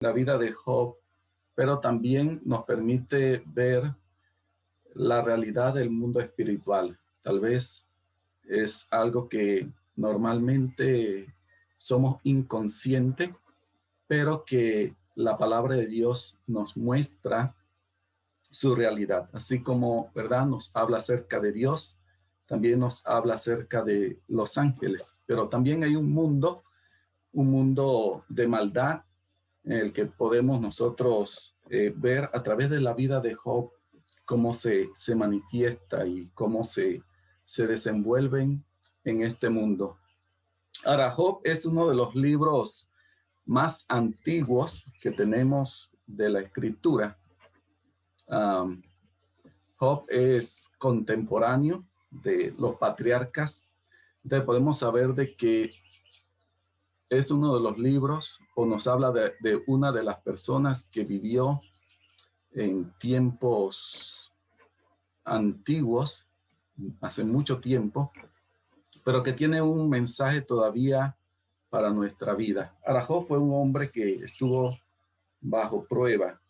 la vida de Job, pero también nos permite ver la realidad del mundo espiritual. Tal vez es algo que normalmente somos inconscientes, pero que la palabra de Dios nos muestra su realidad. Así como, ¿verdad? Nos habla acerca de Dios, también nos habla acerca de los ángeles, pero también hay un mundo de maldad en el que podemos nosotros ver a través de la vida de Job cómo se manifiesta y cómo se desenvuelven en este mundo. Ahora, Job es uno de los libros más antiguos que tenemos de la escritura. Um, Job es contemporáneo de los patriarcas. Entonces podemos saber de que es uno de los libros o nos habla de una de las personas que vivió en tiempos antiguos, hace mucho tiempo, pero que tiene un mensaje todavía para nuestra vida. Ahora, Job fue un hombre que estuvo bajo prueba.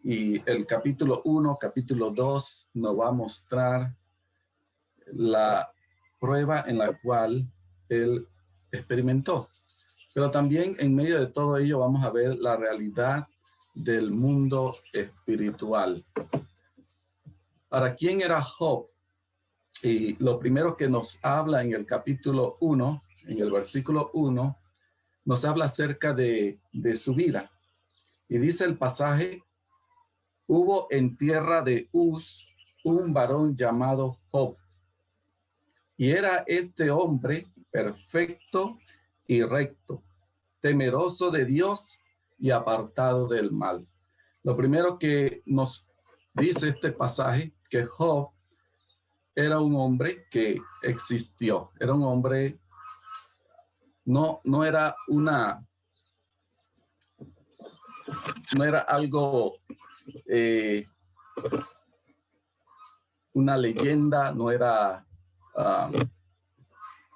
Y el capítulo 1, capítulo 2 nos va a mostrar la prueba en la cual él experimentó. Pero también en medio de todo ello vamos a ver la realidad del mundo espiritual. Ahora, ¿quién era Job? Y lo primero que nos habla en el capítulo 1, en el versículo 1, nos habla acerca de su vida. Y dice el pasaje, hubo en tierra de Uz un varón llamado Job. Y era este hombre perfecto y recto, temeroso de Dios y apartado del mal. Lo primero que nos dice este pasaje, que Job era un hombre que existió, era un hombre, no era no era algo, una leyenda, no era,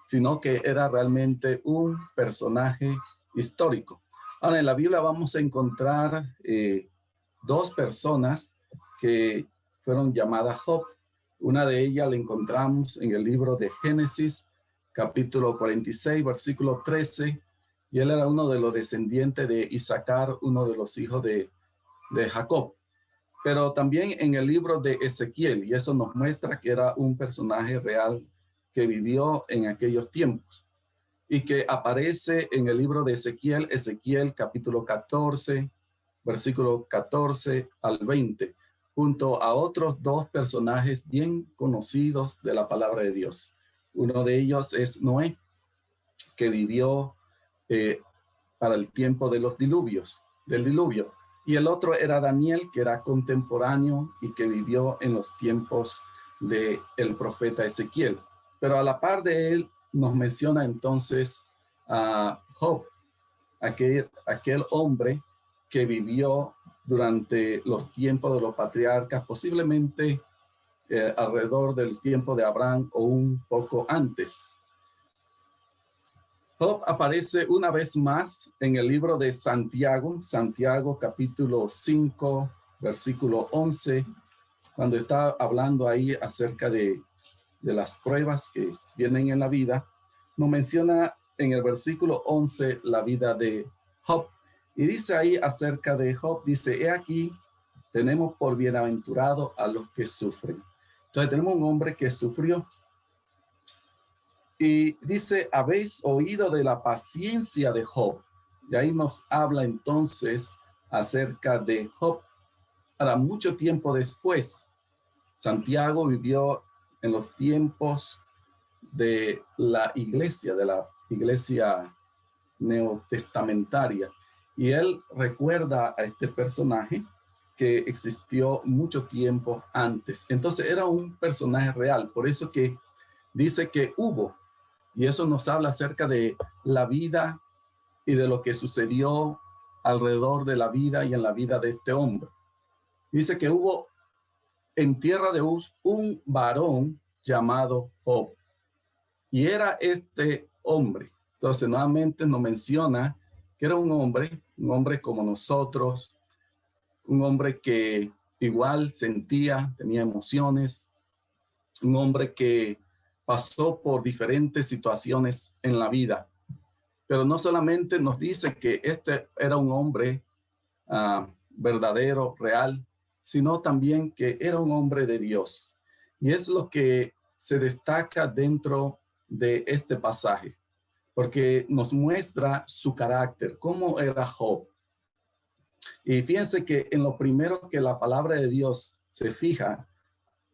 sino que era realmente un personaje histórico. Ahora, en la Biblia vamos a encontrar dos personas que fueron llamadas Job. Una de ellas la encontramos en el libro de Génesis, capítulo 46, versículo 13, y él era uno de los descendientes de Isaacar, uno de los hijos de Jacob. Pero también en el libro de Ezequiel, y eso nos muestra que era un personaje real que vivió en aquellos tiempos y que aparece en el libro de Ezequiel, Ezequiel capítulo 14, versículo 14 al 20, junto a otros dos personajes bien conocidos de la palabra de Dios. Uno de ellos es Noé, que vivió para el tiempo de los diluvios, del diluvio. Y el otro era Daniel, que era contemporáneo y que vivió en los tiempos del profeta Ezequiel. Pero a la par de él nos menciona entonces a Job, aquel hombre que vivió durante los tiempos de los patriarcas, posiblemente alrededor del tiempo de Abraham o un poco antes. Job aparece una vez más en el libro de Santiago, Santiago capítulo 5, versículo 11, cuando está hablando ahí acerca de las pruebas que vienen en la vida, nos menciona en el versículo 11 la vida de Job. Y dice ahí acerca de Job, dice, he aquí, tenemos por bienaventurado a los que sufren. Entonces tenemos un hombre que sufrió. Y dice, habéis oído de la paciencia de Job. Y ahí nos habla entonces acerca de Job. Ahora, mucho tiempo después, Santiago vivió en los tiempos de la iglesia neotestamentaria. Y él recuerda a este personaje que existió mucho tiempo antes. Entonces era un personaje real. Por eso que dice que hubo. Y eso nos habla acerca de la vida y de lo que sucedió alrededor de la vida y en la vida de este hombre. Dice que hubo en tierra de Uz un varón llamado Job. Y era este hombre. Entonces, nuevamente nos menciona que era un hombre un hombre como nosotros, un hombre que igual sentía, tenía emociones, un hombre que pasó por diferentes situaciones en la vida. Pero no solamente nos dice que este era un hombre verdadero, real, sino también que era un hombre de Dios. Y es lo que se destaca dentro de este pasaje, porque nos muestra su carácter, cómo era Job. Y fíjense que en lo primero que la palabra de Dios se fija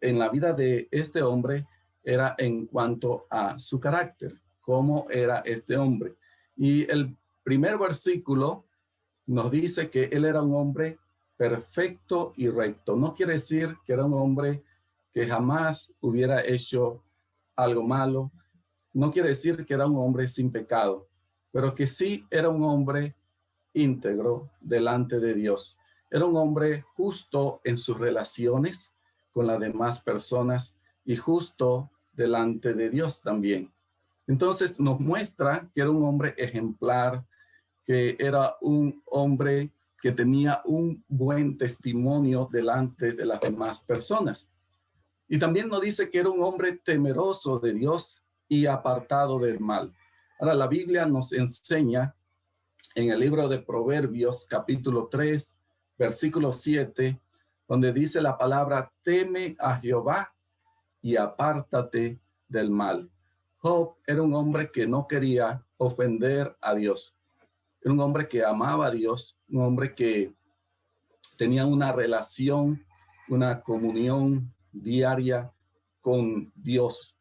en la vida de este hombre era en cuanto a su carácter, cómo era este hombre. Y el primer versículo nos dice que él era un hombre perfecto y recto. No quiere decir que era un hombre que jamás hubiera hecho algo malo. No quiere decir que era un hombre sin pecado, pero que sí era un hombre íntegro delante de Dios. Era un hombre justo en sus relaciones con las demás personas y justo delante de Dios también. Entonces nos muestra que era un hombre ejemplar, que era un hombre que tenía un buen testimonio delante de las demás personas. Y también nos dice que era un hombre temeroso de Dios y apartado del mal. Ahora, la Biblia nos enseña en el libro de Proverbios, capítulo 3, versículo 7, donde dice la palabra, teme a Jehová y apártate del mal. Job era un hombre que no quería ofender a Dios. Era un hombre que amaba a Dios, un hombre que tenía una relación, una comunión diaria con Dios.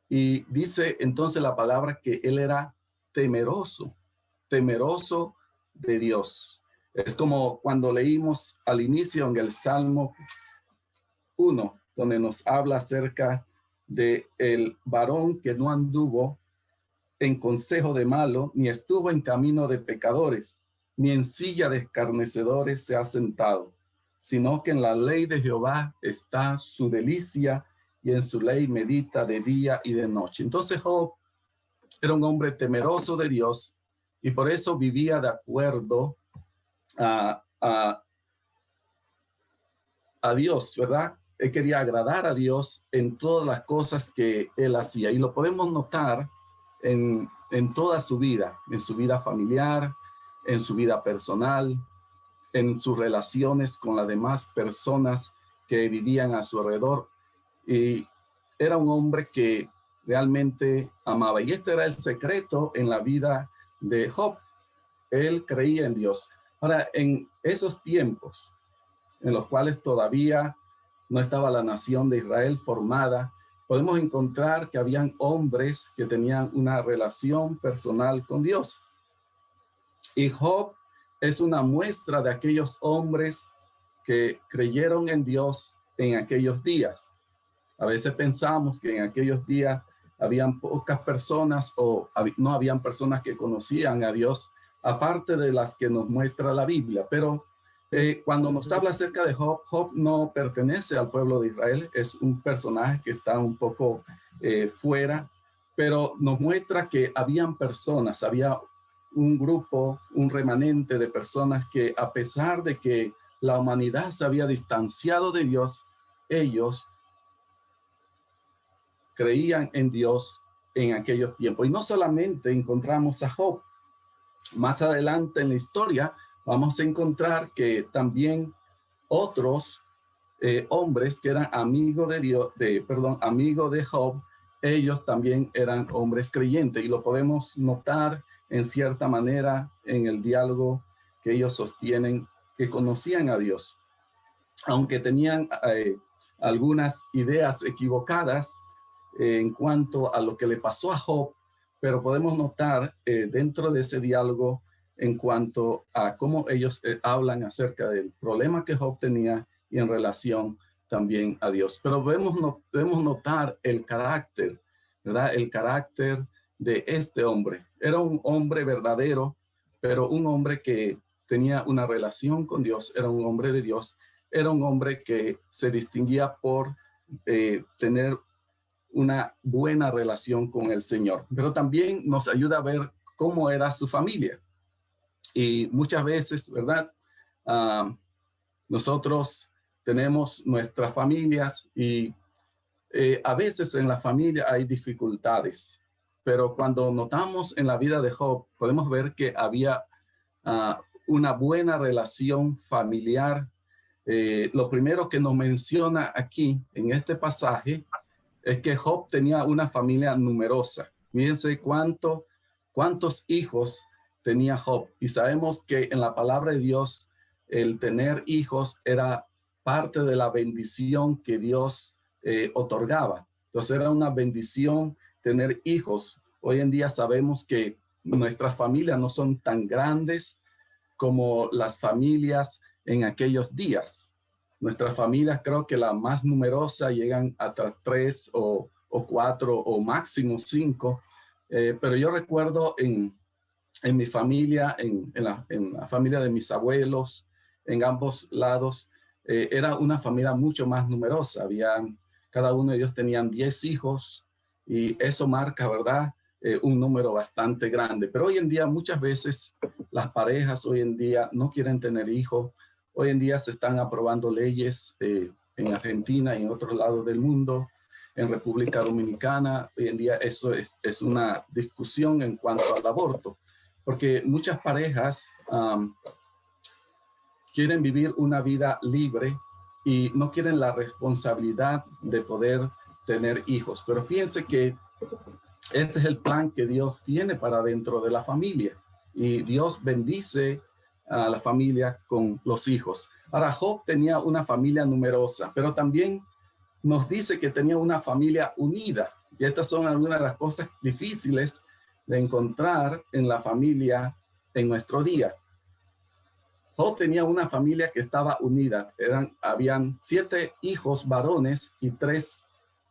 Y dice entonces la palabra que él era temeroso, temeroso de Dios. Es como cuando leímos al inicio en el Salmo 1, donde nos habla acerca de el varón que no anduvo en consejo de malo, ni estuvo en camino de pecadores, ni en silla de escarnecedores se ha sentado, sino que en la ley de Jehová está su delicia y en su ley medita de día y de noche. Entonces Job era un hombre temeroso de Dios y por eso vivía de acuerdo a, a, a Dios, ¿verdad? Él quería agradar a Dios en todas las cosas que él hacía y lo podemos notar en toda su vida, en su vida familiar, en su vida personal, en sus relaciones con las demás personas que vivían a su alrededor. Y era un hombre que realmente amaba. Y este era el secreto en la vida de Job. Él creía en Dios. Ahora, en esos tiempos en los cuales todavía no estaba la nación de Israel formada, podemos encontrar que habían hombres que tenían una relación personal con Dios. Y Job es una muestra de aquellos hombres que creyeron en Dios en aquellos días. A veces pensamos que en aquellos días habían pocas personas o no habían personas que conocían a Dios, aparte de las que nos muestra la Biblia. Pero cuando nos habla acerca de Job, Job no pertenece al pueblo de Israel, es un personaje que está un poco fuera, pero nos muestra que habían personas, había un grupo, un remanente de personas que a pesar de que la humanidad se había distanciado de Dios, ellos creían en Dios en aquellos tiempos. Y no solamente encontramos a Job, más adelante en la historia vamos a encontrar que también otros hombres que eran amigos de Dios, amigos de Job, ellos también eran hombres creyentes y lo podemos notar en cierta manera en el diálogo que ellos sostienen, que conocían a Dios. Aunque tenían algunas ideas equivocadas en cuanto a lo que le pasó a Job, pero podemos notar dentro de ese diálogo en cuanto a cómo ellos hablan acerca del problema que Job tenía y en relación también a Dios. Pero debemos notar el carácter, ¿verdad? El carácter de este hombre. Era un hombre verdadero, pero un hombre que tenía una relación con Dios, era un hombre de Dios, era un hombre que se distinguía por tener una buena relación con el Señor. Pero también nos ayuda a ver cómo era su familia. Y muchas veces, ¿verdad? Ah, nosotros tenemos nuestras familias y a veces en la familia hay dificultades, pero cuando notamos en la vida de Job, podemos ver que había uh, una buena relación familiar. Lo primero que nos menciona aquí en este pasaje es que Job tenía una familia numerosa. Fíjense cuántos hijos tenía Job. Y sabemos que en la palabra de Dios, el tener hijos era parte de la bendición que Dios otorgaba. Entonces era una bendición tener hijos. Hoy en día sabemos que nuestras familias no son tan grandes como las familias en aquellos días. Nuestras familias, creo que la más numerosa llegan hasta 3 o 4 o máximo 5. Pero yo recuerdo en mi familia, en la familia de mis abuelos, en ambos lados, era una familia mucho más numerosa. Cada uno de ellos tenían 10 hijos y eso marca, ¿verdad? Un número bastante grande. Pero hoy en día muchas veces las parejas hoy en día no quieren tener hijos. Hoy en día se están aprobando leyes en Argentina y en otros lados del mundo, en República Dominicana. Hoy en día eso es una discusión en cuanto al aborto, porque muchas parejas quieren vivir una vida libre y no quieren la responsabilidad de poder tener hijos. Pero fíjense que ese es el plan que Dios tiene para dentro de la familia. Y Dios bendice a la familia con los hijos. Ahora, Job tenía una familia numerosa, pero también nos dice que tenía una familia unida. Y estas son algunas de las cosas difíciles de encontrar en la familia en nuestro día. Job tenía una familia que estaba unida. Habían 7 hijos varones y 3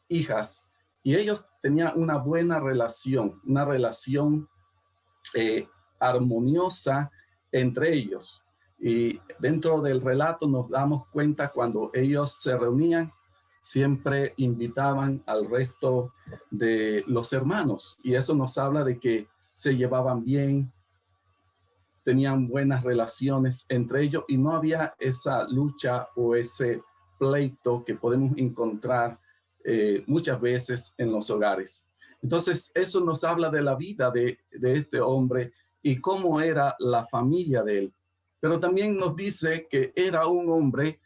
hijas. Y ellos tenían una buena relación, una relación armoniosa entre ellos. Y dentro del relato nos damos cuenta cuando ellos se reunían, siempre invitaban al resto de los hermanos. Y eso nos habla de que se llevaban bien, tenían buenas relaciones entre ellos y no había esa lucha o ese pleito que podemos encontrar muchas veces en los hogares. Entonces, eso nos habla de la vida de este hombre y cómo era la familia de él. Pero también nos dice que era un hombre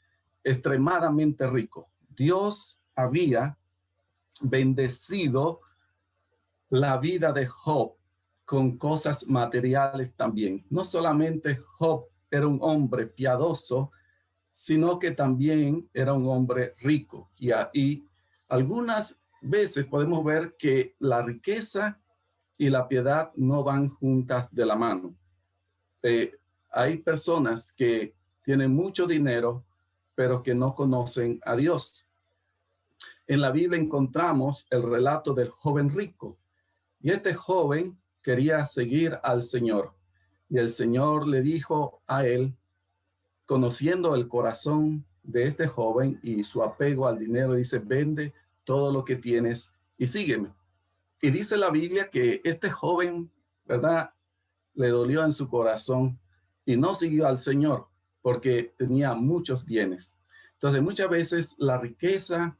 extremadamente rico. Dios había bendecido la vida de Job con cosas materiales también. No solamente Job era un hombre piadoso, sino que también era un hombre rico. Y algunas veces podemos ver que la riqueza y la piedad no van juntas de la mano. Hay personas que tienen mucho dinero, pero que no conocen a Dios. En la Biblia encontramos el relato del joven rico. Y este joven quería seguir al Señor. Y el Señor le dijo a él, conociendo el corazón de este joven y su apego al dinero, dice, vende todo lo que tienes y sígueme. Y dice la Biblia que este joven, ¿verdad?, le dolió en su corazón y no siguió al Señor porque tenía muchos bienes. Entonces, muchas veces la riqueza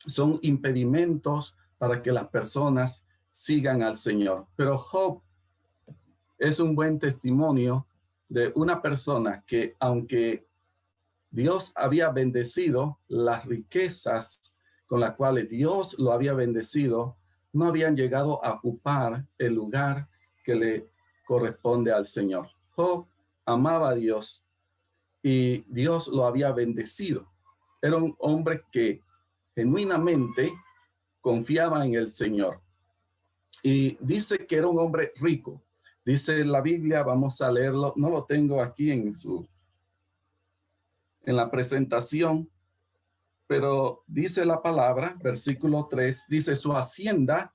son impedimentos para que las personas sigan al Señor. Pero Job es un buen testimonio de una persona que, aunque Dios había bendecido, las riquezas con las cuales Dios lo había bendecido no habían llegado a ocupar el lugar que le corresponde al Señor. Job amaba a Dios y Dios lo había bendecido. Era un hombre que genuinamente confiaba en el Señor. Y dice que era un hombre rico. Dice la Biblia, vamos a leerlo, no lo tengo aquí en la presentación, pero dice la palabra, versículo 3, dice su hacienda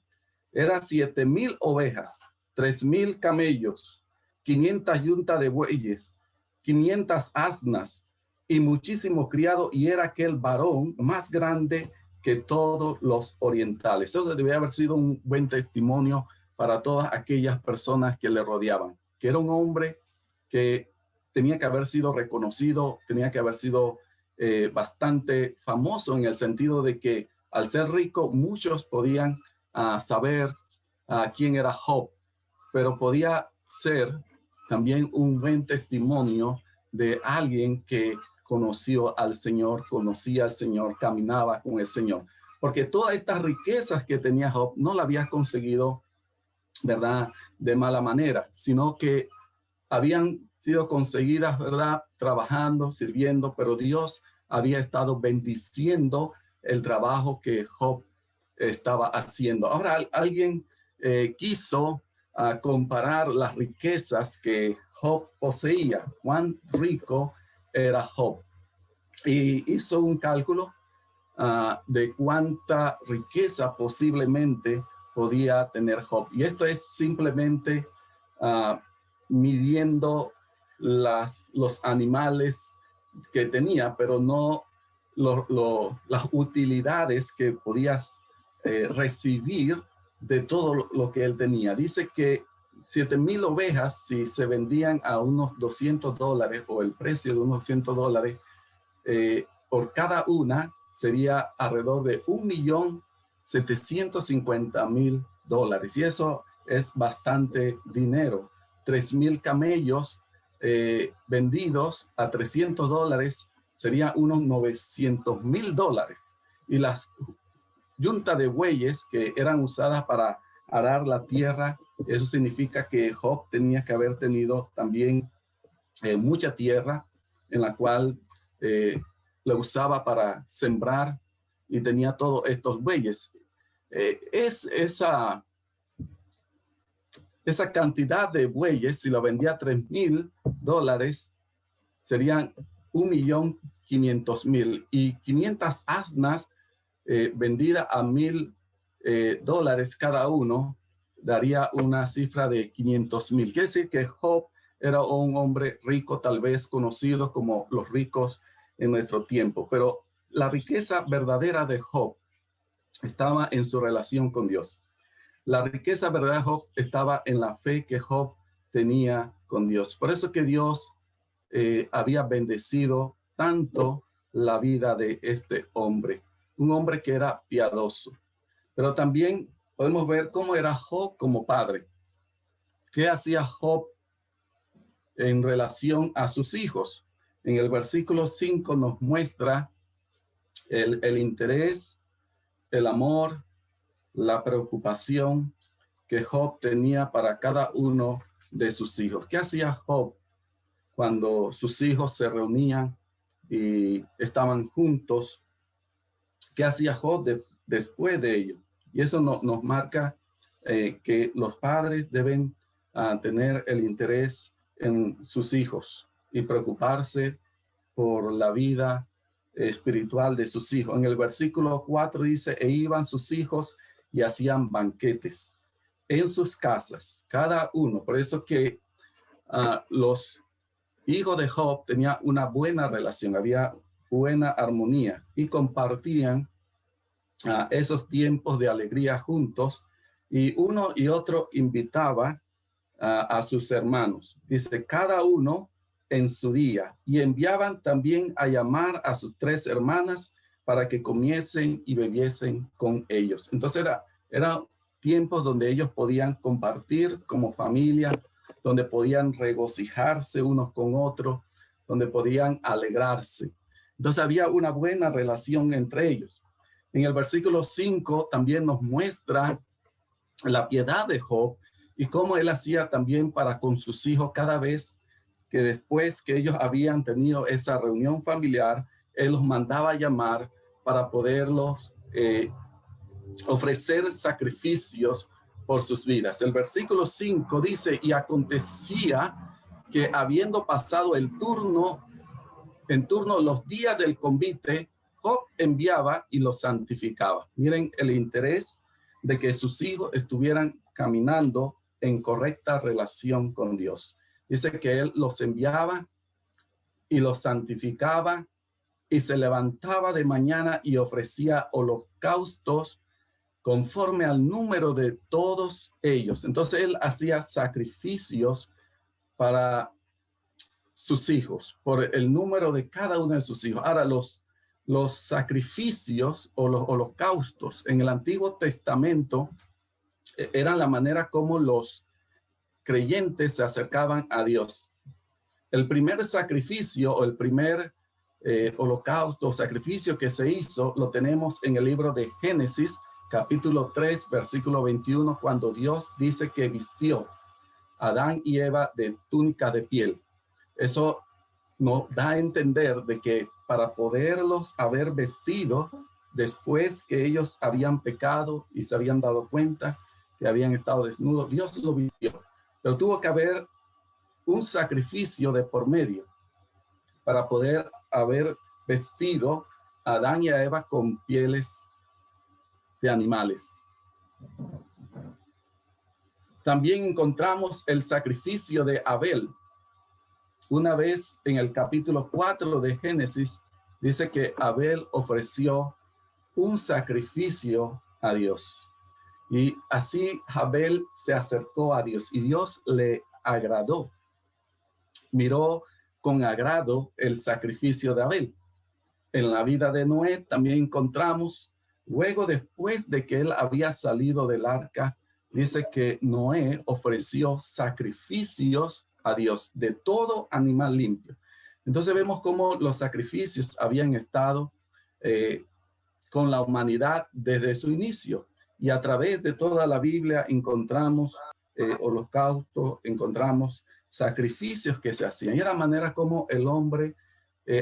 era 7,000 ovejas, 3,000 camellos, 500 yuntas de bueyes, 500 asnas y muchísimos criados, y era aquel varón más grande que todos los orientales. Eso debe haber sido un buen testimonio para todas aquellas personas que le rodeaban, que era un hombre que tenía que haber sido reconocido, tenía que haber sido bastante famoso, en el sentido de que al ser rico muchos podían saber quién era Job, pero podía ser también un buen testimonio de alguien que conoció al Señor, conocía al Señor, caminaba con el Señor. Porque todas estas riquezas que tenía Job no la había conseguido, ¿verdad?, de mala manera, sino que habían sido conseguidas, ¿verdad?, trabajando, sirviendo, pero Dios había estado bendiciendo el trabajo que Job estaba haciendo. Ahora, alguien quiso comparar las riquezas que Job poseía, cuán rico era Job, y hizo un cálculo de cuánta riqueza posiblemente podía tener Job. Y esto es simplemente uh, midiendo los animales que tenía, pero no las utilidades que podías recibir de todo lo que él tenía. Dice que 7,000 ovejas, si se vendían a unos $200, o el precio de unos $200, por cada una sería alrededor de $1,750,000. Y eso es bastante dinero. 3,000 camellos vendidos a $300 serían unos $900,000. Y las yuntas de bueyes que eran usadas para arar la tierra, eso significa que Job tenía que haber tenido también mucha tierra en la cual lo usaba para sembrar, y tenía todos estos bueyes. Esa cantidad de bueyes, si lo vendía a $3,000, serían 1,500,000, y 500 asnas vendidas a $1,000 cada uno, daría una cifra de 500,000. Quiere decir que Job era un hombre rico, tal vez conocido como los ricos en nuestro tiempo, pero la riqueza verdadera de Job estaba en su relación con Dios. La riqueza verdadera de Job estaba en la fe que Job tenía con Dios. Por eso que Dios había bendecido tanto la vida de este hombre, un hombre que era piadoso. Pero también podemos ver cómo era Job como padre. ¿Qué hacía Job en relación a sus hijos? En el versículo 5 nos muestra el interés, el amor, la preocupación que Job tenía para cada uno de sus hijos. ¿Qué hacía Job cuando sus hijos se reunían y estaban juntos? ¿Qué hacía Job después de ello? Y eso nos marca que los padres deben tener el interés en sus hijos y preocuparse por la vida espiritual de sus hijos. En el versículo 4 dice: e iban sus hijos y hacían banquetes en sus casas, cada uno. Por eso que los hijos de Job tenían una buena relación, había buena armonía, y compartían esos tiempos de alegría juntos, y uno y otro invitaba a sus hermanos. Dice, cada uno en su día, y enviaban también a llamar a sus 3 hermanas para que comiesen y bebiesen con ellos. Entonces era tiempos donde ellos podían compartir como familia, donde podían regocijarse unos con otros, donde podían alegrarse. Entonces había una buena relación entre ellos. En el versículo 5 también nos muestra la piedad de Job y cómo él hacía también para con sus hijos. Cada vez que después que ellos habían tenido esa reunión familiar, él los mandaba a llamar para poderlos ofrecer sacrificios por sus vidas. El versículo 5 dice, y acontecía que habiendo pasado en turno los días del convite, Job enviaba y los santificaba. Miren el interés de que sus hijos estuvieran caminando en correcta relación con Dios. Dice que él los enviaba y los santificaba, y se levantaba de mañana y ofrecía holocaustos conforme al número de todos ellos. Entonces él hacía sacrificios para sus hijos, por el número de cada uno de sus hijos. Ahora, los sacrificios o los holocaustos en el Antiguo Testamento eran la manera como los creyentes se acercaban a Dios. El primer sacrificio o el primer holocausto o sacrificio que se hizo lo tenemos en el libro de Génesis, capítulo 3, versículo 21, cuando Dios dice que vistió a Adán y Eva de túnica de piel. Eso nos da a entender de que para poderlos haber vestido después que ellos habían pecado y se habían dado cuenta que habían estado desnudos, Dios lo vistió. Pero tuvo que haber un sacrificio de por medio para poder haber vestido a Adán y a Eva con pieles de animales. También encontramos el sacrificio de Abel. Una vez en el capítulo 4 de Génesis, dice que Abel ofreció un sacrificio a Dios. Y así Abel se acercó a Dios y Dios le agradó. Miró con agrado el sacrificio de Abel. En la vida de Noé también encontramos, luego después de que él había salido del arca, dice que Noé ofreció sacrificios a Dios de todo animal limpio. Entonces vemos cómo los sacrificios habían estado con la humanidad desde su inicio. Y a través de toda la Biblia encontramos holocaustos, encontramos sacrificios que se hacían. Y era la manera como el hombre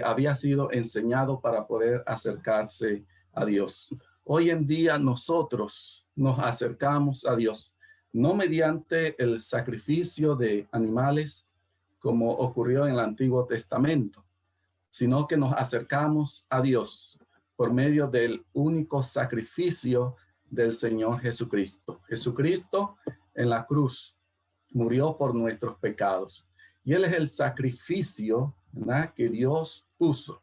había sido enseñado para poder acercarse a Dios. Hoy en día nosotros nos acercamos a Dios, no mediante el sacrificio de animales como ocurrió en el Antiguo Testamento, sino que nos acercamos a Dios por medio del único sacrificio del Señor Jesucristo. Jesucristo en la cruz murió por nuestros pecados. Y Él es el sacrificio, ¿verdad?, que Dios puso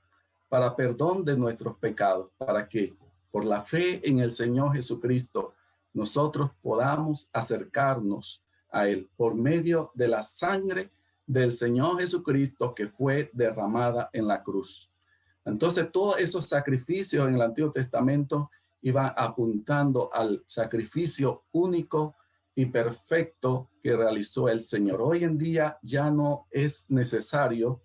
para perdón de nuestros pecados, para que por la fe en el Señor Jesucristo nosotros podamos acercarnos a Él por medio de la sangre del Señor Jesucristo que fue derramada en la cruz. Entonces, todos esos sacrificios en el Antiguo Testamento iban apuntando al sacrificio único y perfecto que realizó el Señor. Hoy en día ya no es necesario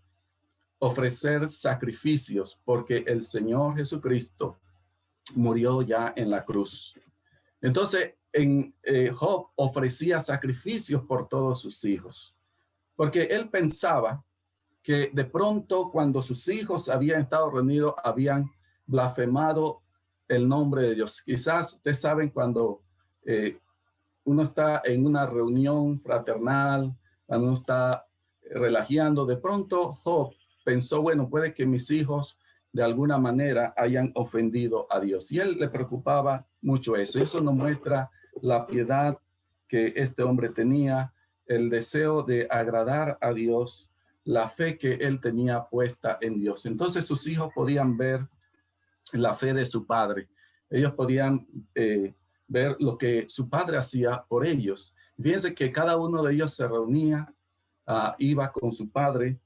ofrecer sacrificios porque el Señor Jesucristo murió ya en la cruz. Entonces, Job ofrecía sacrificios por todos sus hijos, porque él pensaba que de pronto cuando sus hijos habían estado reunidos, habían blasfemado el nombre de Dios. Quizás ustedes saben cuando uno está en una reunión fraternal, cuando uno está relajeando, de pronto Job pensó, bueno, puede que mis hijos de alguna manera hayan ofendido a Dios. Y él le preocupaba mucho eso. Eso nos muestra la piedad que este hombre tenía, el deseo de agradar a Dios, la fe que él tenía puesta en Dios. Entonces sus hijos podían ver la fe de su padre. Ellos podían ver lo que su padre hacía por ellos. Fíjense que cada uno de ellos se reunía, iba con su padre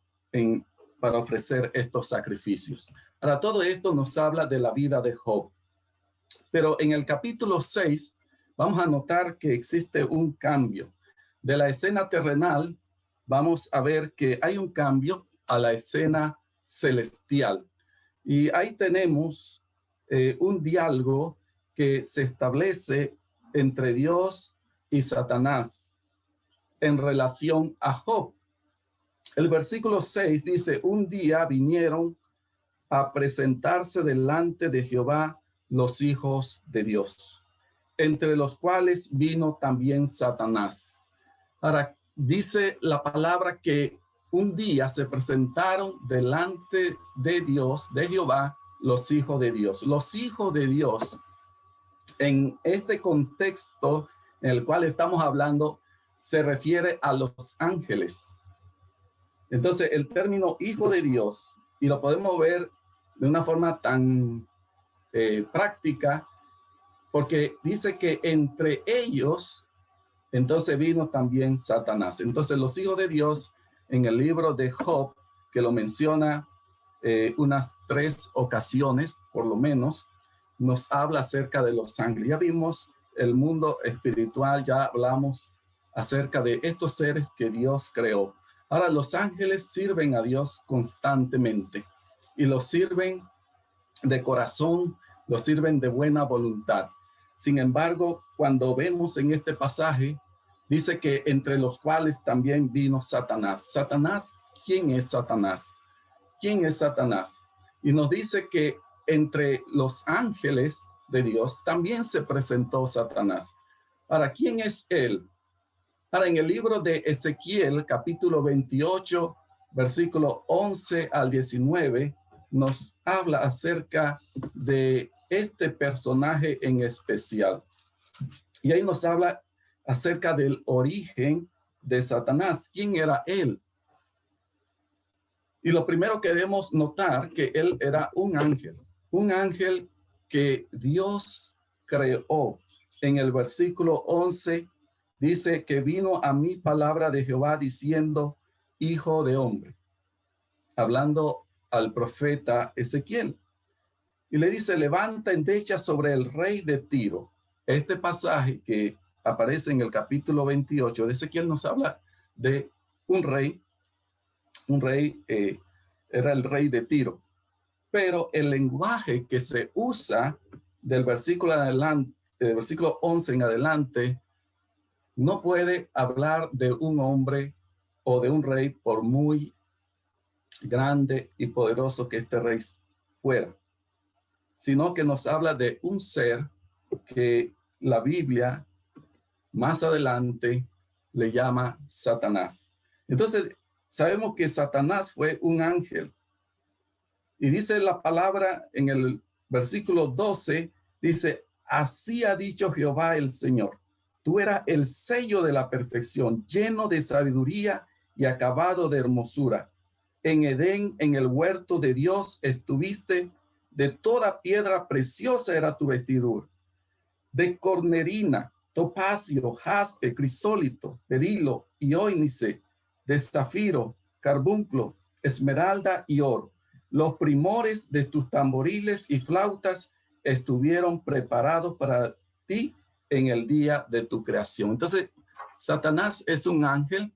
para ofrecer estos sacrificios. Ahora, todo esto nos habla de la vida de Job. Pero en el capítulo 6 vamos a notar que existe un cambio. De la escena terrenal, vamos a ver que hay un cambio a la escena celestial. Y ahí tenemos un diálogo que se establece entre Dios y Satanás en relación a Job. El versículo 6 dice, un día vinieron a presentarse delante de Jehová los hijos de Dios, entre los cuales vino también Satanás. Ahora, dice la palabra que un día se presentaron delante de Dios, de Jehová, los hijos de Dios. Los hijos de Dios, en este contexto en el cual estamos hablando, se refiere a los ángeles. Entonces, el término hijo de Dios, y lo podemos ver de una forma tan práctica, porque dice que entre ellos, entonces vino también Satanás. Entonces, los hijos de Dios en el libro de Job que lo menciona unas 3 ocasiones, por lo menos, nos habla acerca de los ángeles. Ya vimos el mundo espiritual, ya hablamos acerca de estos seres que Dios creó. Ahora, los ángeles sirven a Dios constantemente y los sirven de corazón, los sirven de buena voluntad. Sin embargo, cuando vemos en este pasaje, dice que entre los cuales también vino Satanás. Satanás, ¿quién es Satanás? ¿Quién es Satanás? Y nos dice que entre los ángeles de Dios también se presentó Satanás. Ahora, ¿quién es él? Ahora, en el libro de Ezequiel, capítulo 28, versículo 11 al 19, nos habla acerca de este personaje en especial. Y ahí nos habla acerca del origen de Satanás. ¿Quién era él? Y lo primero que debemos notar que él era un ángel que Dios creó. En el versículo 11 dice que vino a mí palabra de Jehová diciendo, hijo de hombre, hablando al profeta Ezequiel. Y le dice, levanta endecha sobre el rey de Tiro. Este pasaje que aparece en el capítulo 28 de Ezequiel nos habla de un rey era el rey de Tiro. Pero el lenguaje que se usa del versículo 11 en adelante, no puede hablar de un hombre o de un rey por muy grande y poderoso que este rey fuera, sino que nos habla de un ser que la Biblia más adelante le llama Satanás. Entonces, sabemos que Satanás fue un ángel. Y dice la palabra en el versículo 12, dice, así ha dicho Jehová el Señor, tú eras el sello de la perfección, lleno de sabiduría y acabado de hermosura. En Edén, en el huerto de Dios, estuviste, de toda piedra preciosa era tu vestidura, de cornerina, topacio, jaspe, crisólito, berilo y ónice, de zafiro, carbunclo, esmeralda y oro. Los primores de tus tamboriles y flautas estuvieron preparados para ti en el día de tu creación. Entonces, Satanás es un ángel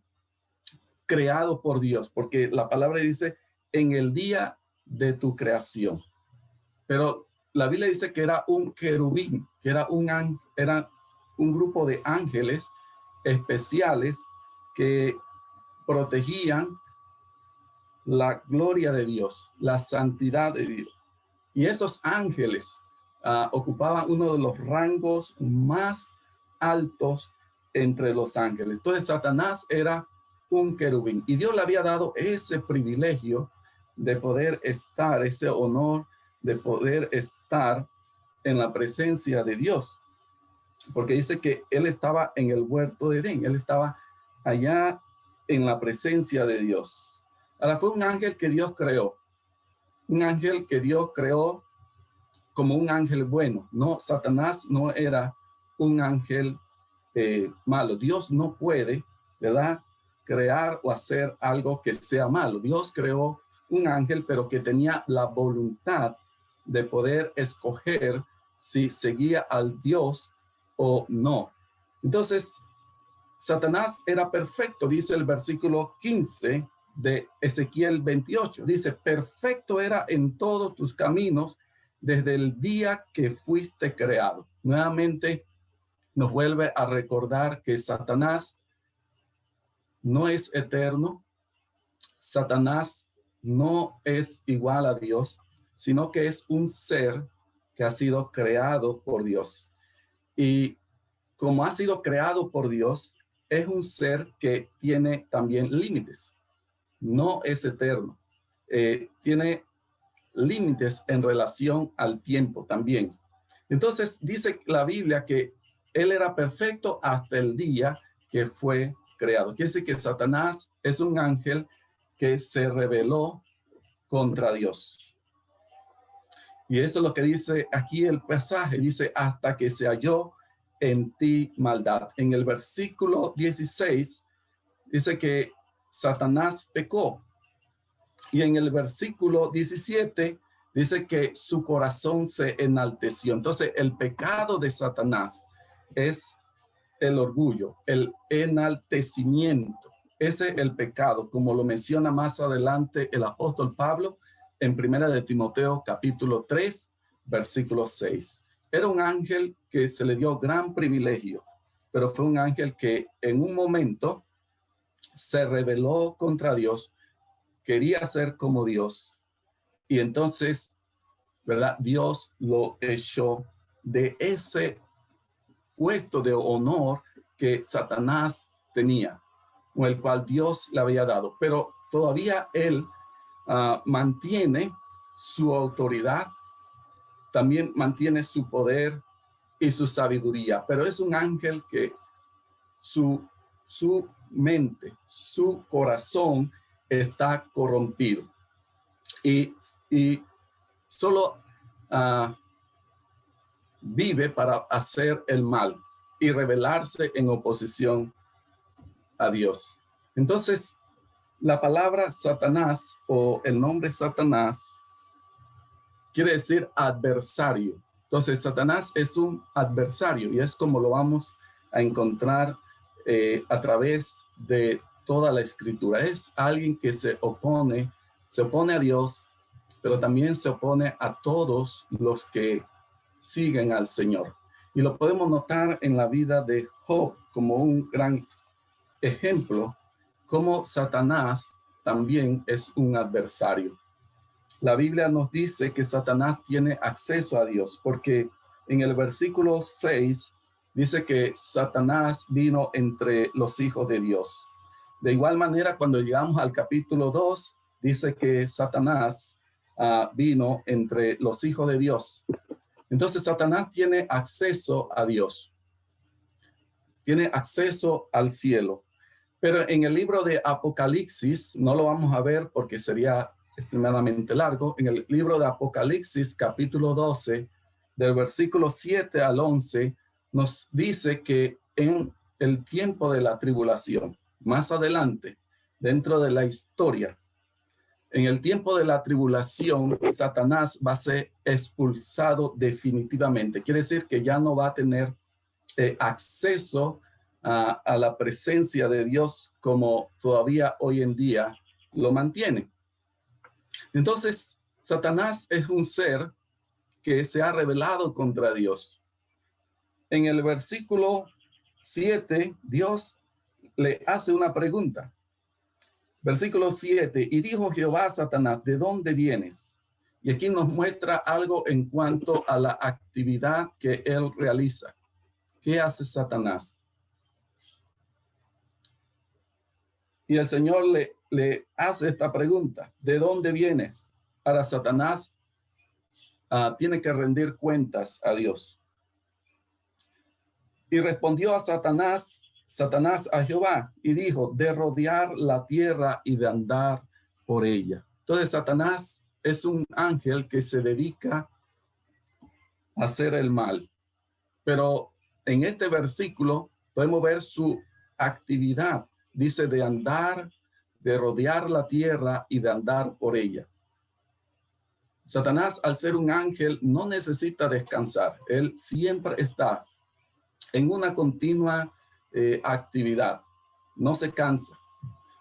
creado por Dios, porque la palabra dice en el día de tu creación. Pero la Biblia dice que era un querubín, que era un grupo de ángeles especiales que protegían la gloria de Dios, la santidad de Dios. Y esos ángeles ocupaban uno de los rangos más altos entre los ángeles. Entonces Satanás era un querubín y Dios le había dado ese privilegio de poder estar, ese honor de poder estar en la presencia de Dios, porque dice que él estaba en el huerto de Edén, él estaba allá en la presencia de Dios. Ahora fue un ángel que Dios creó, un ángel que Dios creó como un ángel bueno. No, Satanás no era un ángel malo. Dios no puede, ¿verdad?, crear o hacer algo que sea malo. Dios creó un ángel, pero que tenía la voluntad de poder escoger si seguía al Dios o no. Entonces, Satanás era perfecto, dice el versículo 15 de Ezequiel 28. Dice, perfecto era en todos tus caminos desde el día que fuiste creado. Nuevamente nos vuelve a recordar que Satanás no es eterno. Satanás no es igual a Dios, sino que es un ser que ha sido creado por Dios. Y como ha sido creado por Dios, es un ser que tiene también límites. No es eterno. Tiene límites en relación al tiempo también. Entonces dice la Biblia que él era perfecto hasta el día que fue creado. Quiere decir que Satanás es un ángel que se rebeló contra Dios. Y eso es lo que dice aquí el pasaje. Dice, hasta que se halló en ti maldad. En el versículo 16 dice que Satanás pecó. Y en el versículo 17 dice que su corazón se enalteció. Entonces, el pecado de Satanás es el orgullo, el enaltecimiento. Ese es el pecado, como lo menciona más adelante el apóstol Pablo en Primera de Timoteo capítulo 3, versículo 6. Era un ángel que se le dio gran privilegio, pero fue un ángel que en un momento se rebeló contra Dios, quería ser como Dios, y entonces, ¿verdad? Dios lo echó de ese puesto de honor que Satanás tenía, o el cual Dios le había dado, pero todavía él mantiene su autoridad, también mantiene su poder y su sabiduría, pero es un ángel que su mente, su corazón está corrompido y solo vive para hacer el mal y rebelarse en oposición a Dios. Entonces, la palabra Satanás o el nombre Satanás quiere decir adversario. Entonces, Satanás es un adversario y es como lo vamos a encontrar a través de toda la escritura. Es alguien que se opone a Dios, pero también se opone a todos los que siguen al Señor. Y lo podemos notar en la vida de Job como un gran ejemplo, como Satanás también es un adversario. La Biblia nos dice que Satanás tiene acceso a Dios, porque en el versículo 6 dice que Satanás vino entre los hijos de Dios. De igual manera, cuando llegamos al capítulo 2, dice que Satanás vino entre los hijos de Dios. Entonces, Satanás tiene acceso a Dios, tiene acceso al cielo. Pero en el libro de Apocalipsis, no lo vamos a ver porque sería extremadamente largo. En el libro de Apocalipsis, capítulo 12, del versículo 7 al 11, nos dice que en el tiempo de la tribulación, más adelante, dentro de la historia, en el tiempo de la tribulación, Satanás va a ser expulsado definitivamente. Quiere decir que ya no va a tener acceso a la presencia de Dios como todavía hoy en día lo mantiene. Entonces, Satanás es un ser que se ha rebelado contra Dios. En el versículo 7, Dios le hace una pregunta. Versículo 7, y dijo Jehová a Satanás, ¿de dónde vienes? Y aquí nos muestra algo en cuanto a la actividad que él realiza. ¿Qué hace Satanás? Y el Señor le hace esta pregunta, ¿de dónde vienes? Ahora Satanás tiene que rendir cuentas a Dios. Y respondió a Satanás a Jehová y dijo, de rodear la tierra y de andar por ella. Entonces Satanás es un ángel que se dedica a hacer el mal. Pero en este versículo podemos ver su actividad. Dice de andar, de rodear la tierra y de andar por ella. Satanás, al ser un ángel, no necesita descansar. Él siempre está en una continua actividad. No se cansa.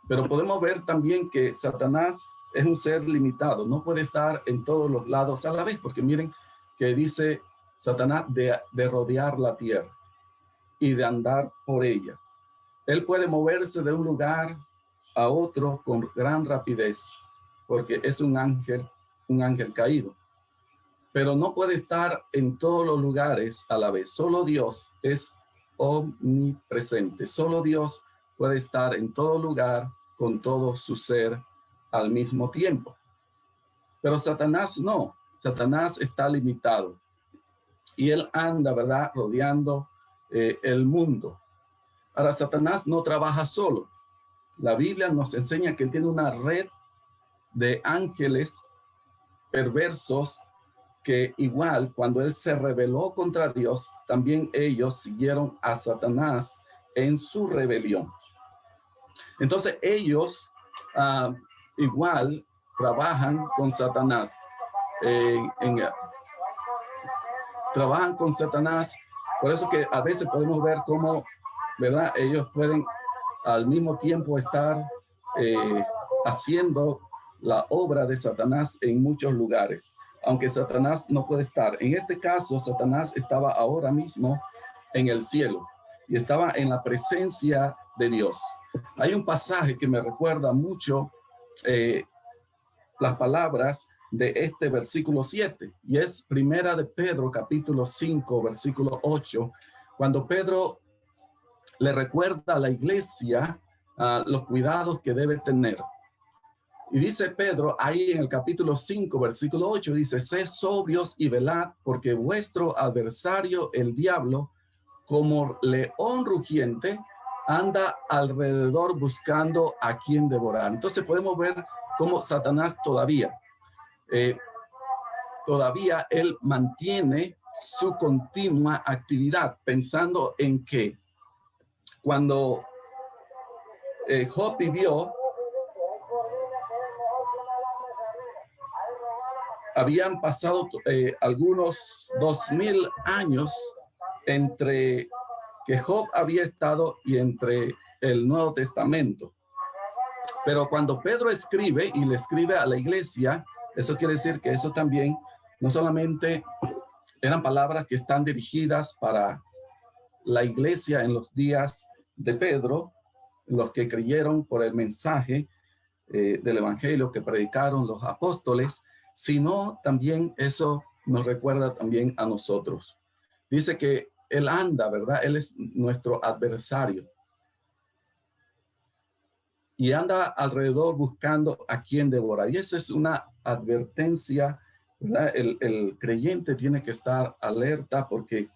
Pero podemos ver también que Satanás es un ser limitado. No puede estar en todos los lados a la vez, porque miren que dice Satanás de rodear la tierra y de andar por ella. Él puede moverse de un lugar a otro con gran rapidez, porque es un ángel caído. Pero no puede estar en todos los lugares a la vez. Solo Dios es omnipresente. Solo Dios puede estar en todo lugar con todo su ser al mismo tiempo. Pero Satanás no. Satanás está limitado. Y él anda, ¿verdad?, rodeando el mundo. Ahora, Satanás no trabaja solo. La Biblia nos enseña que él tiene una red de ángeles perversos que igual cuando él se rebeló contra Dios, también ellos siguieron a Satanás en su rebelión. Entonces ellos igual trabajan con Satanás. Trabajan con Satanás. Por eso que a veces podemos ver cómo, ¿verdad? Ellos pueden al mismo tiempo estar haciendo la obra de Satanás en muchos lugares, aunque Satanás no puede estar. En este caso, Satanás estaba ahora mismo en el cielo y estaba en la presencia de Dios. Hay un pasaje que me recuerda mucho las palabras de este versículo 7, y es Primera de Pedro, capítulo 5, versículo 8, cuando Pedro le recuerda a la iglesia los cuidados que debe tener. Y dice Pedro ahí en el capítulo 5, versículo 8, dice: sed sobrios y velad, porque vuestro adversario, el diablo, como león rugiente, anda alrededor buscando a quien devorar. Entonces podemos ver cómo Satanás todavía él mantiene su continua actividad, pensando en que cuando Job vivió, habían pasado algunos 2000 años entre que Job había estado y entre el Nuevo Testamento. Pero cuando Pedro escribe y le escribe a la iglesia, eso quiere decir que eso también no solamente eran palabras que están dirigidas para la iglesia en los días de Pedro, los que creyeron por el mensaje del evangelio que predicaron los apóstoles, sino también eso nos recuerda también a nosotros. Dice que él anda, ¿verdad? Él es nuestro adversario. Y anda alrededor buscando a quien devorar. Y esa es una advertencia, ¿verdad? El creyente tiene que estar alerta porque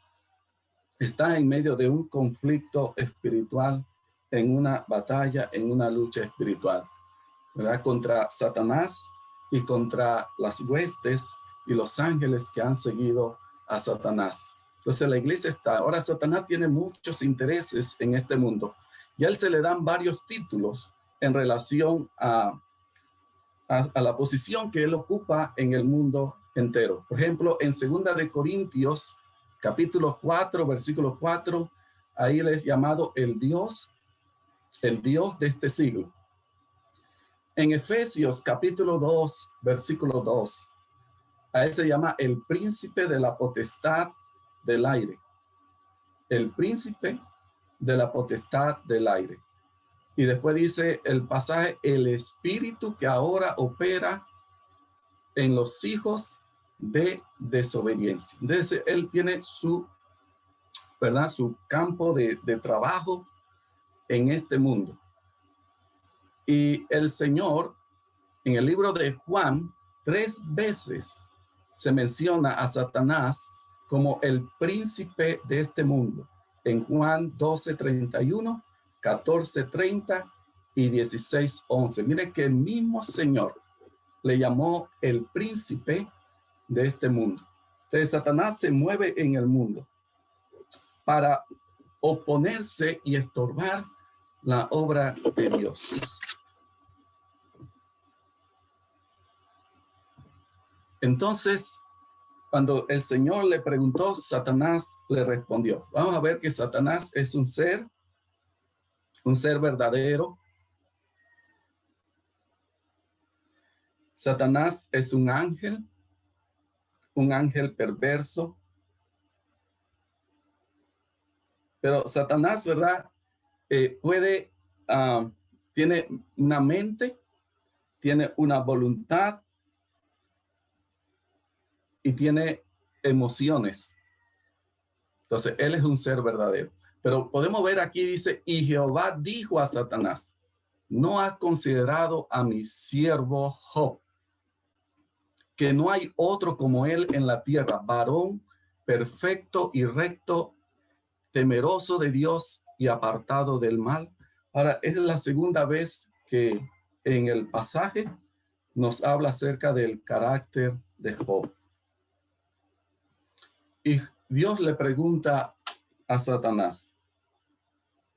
está en medio de un conflicto espiritual, en una batalla, en una lucha espiritual, ¿verdad? Contra Satanás y contra las huestes y los ángeles que han seguido a Satanás. Entonces la iglesia está, ahora Satanás tiene muchos intereses en este mundo y a él se le dan varios títulos en relación a la posición que él ocupa en el mundo entero. Por ejemplo, en 2 de Corintios, capítulo 4, versículo 4, ahí él es llamado el Dios de este siglo. En Efesios, capítulo 2, versículo 2, a él se llama el príncipe de la potestad del aire. El príncipe de la potestad del aire. Y después dice el pasaje, el espíritu que ahora opera en los hijos de desobediencia. Entonces, él tiene su, ¿verdad? Su campo de trabajo en este mundo. Y el Señor, en el libro de Juan, 3 veces se menciona a Satanás como el príncipe de este mundo. En Juan 12:31, 14:30 y 16:11. Mire que el mismo Señor le llamó el príncipe de este mundo. Entonces Satanás se mueve en el mundo para oponerse y estorbar la obra de Dios. Entonces, cuando el Señor le preguntó, Satanás le respondió. Vamos a ver que Satanás es un ser verdadero. Satanás es un ángel perverso. Pero Satanás, ¿verdad? Tiene una mente, tiene una voluntad y tiene emociones. Entonces, él es un ser verdadero. Pero podemos ver aquí, dice, y Jehová dijo a Satanás, ¿no has considerado a mi siervo Job, que no hay otro como él en la tierra, varón perfecto y recto, temeroso de Dios y apartado del mal? Ahora, es la segunda vez que en el pasaje nos habla acerca del carácter de Job. Y Dios le pregunta a Satanás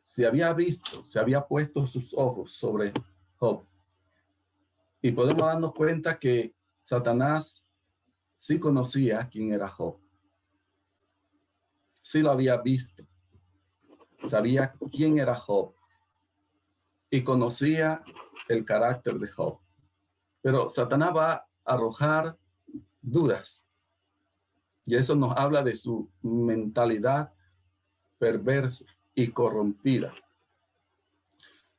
si había visto, si había puesto sus ojos sobre Job. Y podemos darnos cuenta que Satanás sí conocía quién era Job. Sí lo había visto. Sabía quién era Job. Y conocía el carácter de Job. Pero Satanás va a arrojar dudas. Y eso nos habla de su mentalidad perversa y corrompida.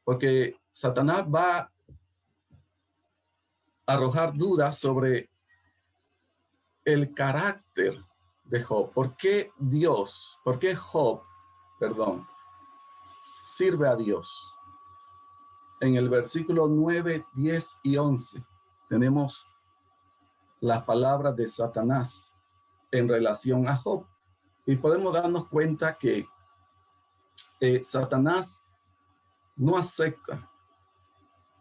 Porque Satanás va a arrojar dudas sobre el carácter de Job. ¿Por qué Job, sirve a Dios? En el versículo 9, 10 y 11 tenemos las palabras de Satanás en relación a Job. Y podemos darnos cuenta que Satanás no acepta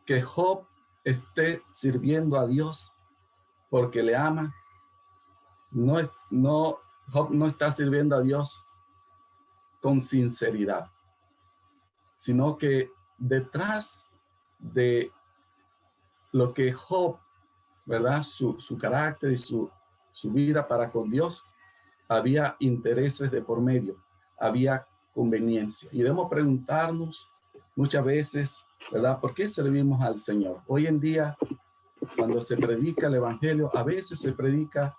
que Job esté sirviendo a Dios porque le ama. Job no está sirviendo a Dios con sinceridad, sino que detrás de lo que Job, ¿verdad? Su carácter y su vida para con Dios, había intereses de por medio, había conveniencia. Y debemos preguntarnos muchas veces, ¿verdad? ¿Por qué servimos al Señor? Hoy en día, cuando se predica el evangelio, a veces se predica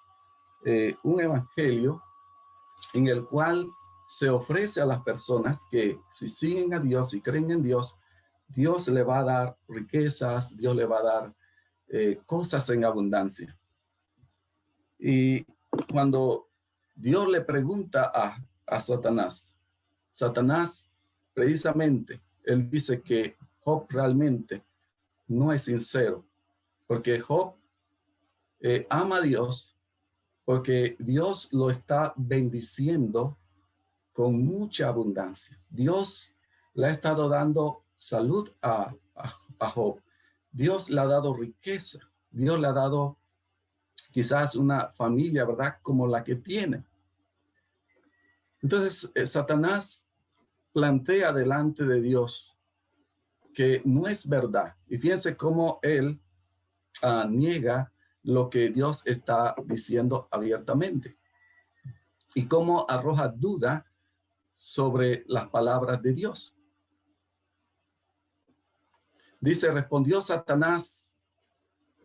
un evangelio en el cual se ofrece a las personas que si siguen a Dios y creen en Dios, Dios le va a dar riquezas, Dios le va a dar cosas en abundancia. Y cuando Dios le pregunta a Satanás, precisamente, él dice que Job realmente no es sincero, porque Job ama a Dios, porque Dios lo está bendiciendo con mucha abundancia. Dios le ha estado dando salud a Job. Dios le ha dado riqueza. Dios le ha dado quizás una familia, ¿verdad? Como la que tiene. Entonces, Satanás plantea delante de Dios que no es verdad. Y fíjense cómo él niega lo que Dios está diciendo abiertamente. Y cómo arroja duda sobre las palabras de Dios. Dice, respondió Satanás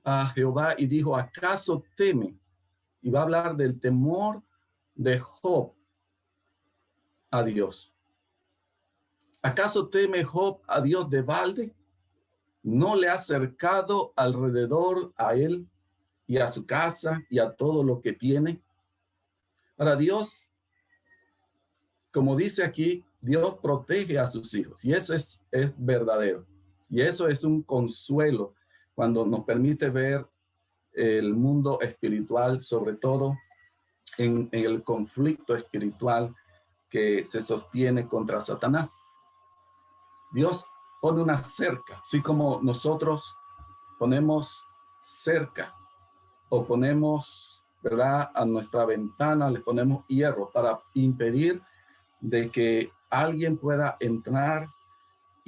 a Jehová y dijo, ¿acaso teme? Y va a hablar del temor de Job a Dios. ¿Acaso teme Job a Dios de balde? ¿No le ha acercado alrededor a él y a su casa y a todo lo que tiene? Para Dios, como dice aquí, Dios protege a sus hijos y eso es verdadero. Y eso es un consuelo cuando nos permite ver el mundo espiritual, sobre todo en el conflicto espiritual que se sostiene contra Satanás. Dios pone una cerca, así como nosotros ponemos cerca o ponemos, ¿verdad? A nuestra ventana le ponemos hierro para impedir de que alguien pueda entrar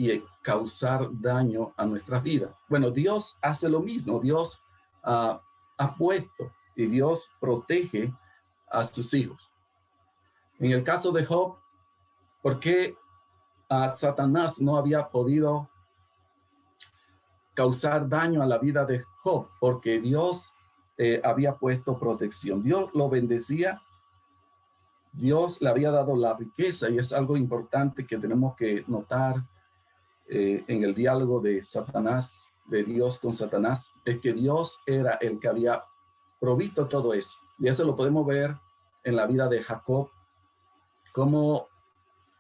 y causar daño a nuestras vidas. Bueno, Dios hace lo mismo. Dios ha puesto y Dios protege a sus hijos. En el caso de Job, ¿por qué Satanás no había podido causar daño a la vida de Job? Porque Dios había puesto protección. Dios lo bendecía. Dios le había dado la riqueza y es algo importante que tenemos que notar en el diálogo de Satanás, de Dios con Satanás, es que Dios era el que había provisto todo eso. Y eso lo podemos ver en la vida de Jacob, como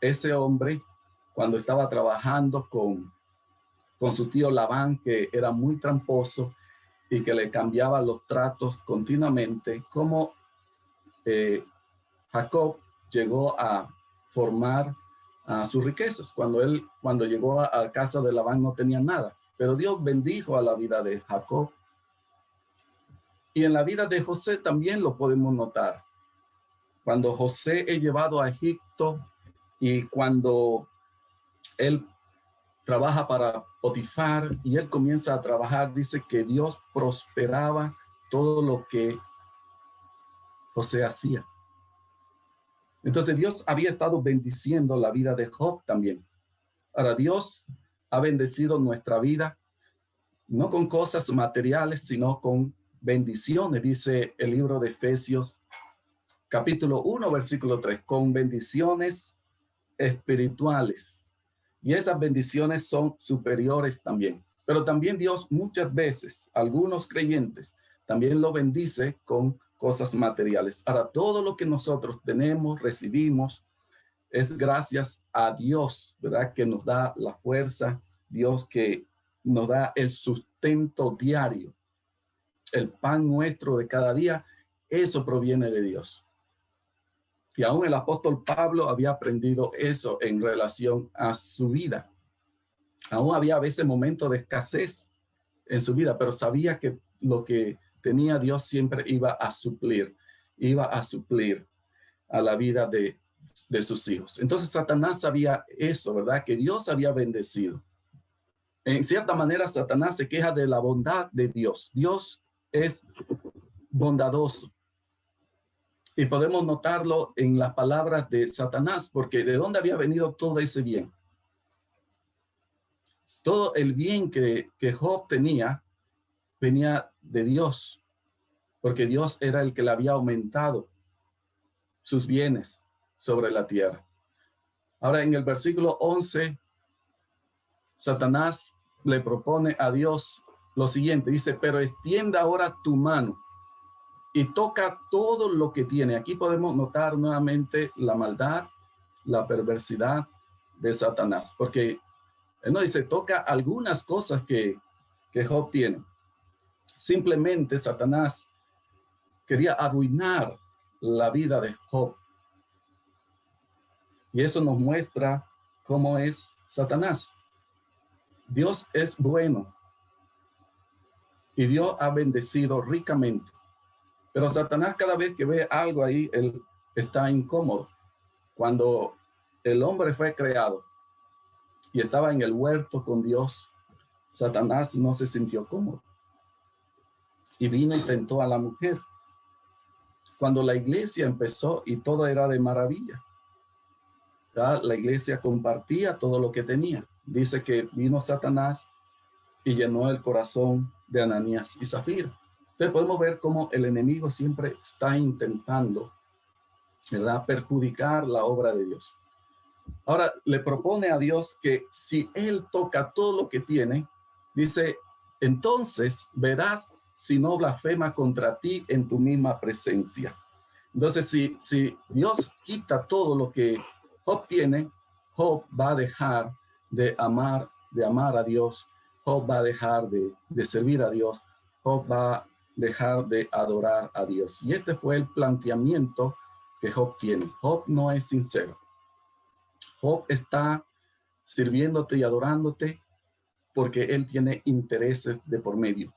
ese hombre, cuando estaba trabajando con su tío Labán, que era muy tramposo y que le cambiaba los tratos continuamente, como Jacob llegó a formar sus riquezas. Cuando llegó a casa de Labán no tenía nada, pero Dios bendijo a la vida de Jacob. Y en la vida de José también lo podemos notar. Cuando José es llevado a Egipto y cuando él trabaja para Potifar y él comienza a trabajar. Dice que Dios prosperaba todo lo que José hacía. Entonces Dios había estado bendiciendo la vida de Job también. Ahora Dios ha bendecido nuestra vida, no con cosas materiales, sino con bendiciones, dice el libro de Efesios, capítulo 1, versículo 3, con bendiciones espirituales. Y esas bendiciones son superiores también. Pero también Dios muchas veces, algunos creyentes, también lo bendice con cosas materiales. Ahora, todo lo que nosotros tenemos, recibimos, es gracias a Dios, ¿verdad? Que nos da la fuerza, Dios que nos da el sustento diario, el pan nuestro de cada día, eso proviene de Dios. Y aún el apóstol Pablo había aprendido eso en relación a su vida. Aún había a veces momentos de escasez en su vida, pero sabía que lo que tenía Dios siempre iba a suplir a la vida de sus hijos. Entonces Satanás sabía eso, ¿verdad? Que Dios había bendecido. En cierta manera, Satanás se queja de la bondad de Dios. Dios es bondadoso. Y podemos notarlo en las palabras de Satanás, porque ¿de dónde había venido todo ese bien? Todo el bien que Job tenía venía de Dios, porque Dios era el que le había aumentado sus bienes sobre la tierra. Ahora, en el versículo 11, Satanás le propone a Dios lo siguiente, dice, pero extienda ahora tu mano y toca todo lo que tiene. Aquí podemos notar nuevamente la maldad, la perversidad de Satanás, porque él no dice, toca algunas cosas que Job tiene. Simplemente Satanás quería arruinar la vida de Job. Y eso nos muestra cómo es Satanás. Dios es bueno y Dios ha bendecido ricamente. Pero Satanás cada vez que ve algo ahí, él está incómodo. Cuando el hombre fue creado y estaba en el huerto con Dios, Satanás no se sintió cómodo. Y vino y tentó a la mujer. Cuando la iglesia empezó y todo era de maravilla, ¿verdad? La iglesia compartía todo lo que tenía. Dice que vino Satanás y llenó el corazón de Ananías y Zafira. Entonces podemos ver cómo el enemigo siempre está intentando, ¿verdad?, perjudicar la obra de Dios. Ahora le propone a Dios que si él toca todo lo que tiene, dice, entonces verás si no blasfema contra ti en tu misma presencia. Entonces, si Dios quita todo lo que Job tiene, Job va a dejar de amar a Dios, Job va a dejar de servir a Dios, Job va a dejar de adorar a Dios. Y este fue el planteamiento que Job tiene. Job no es sincero. Job está sirviéndote y adorándote porque él tiene intereses de por medio.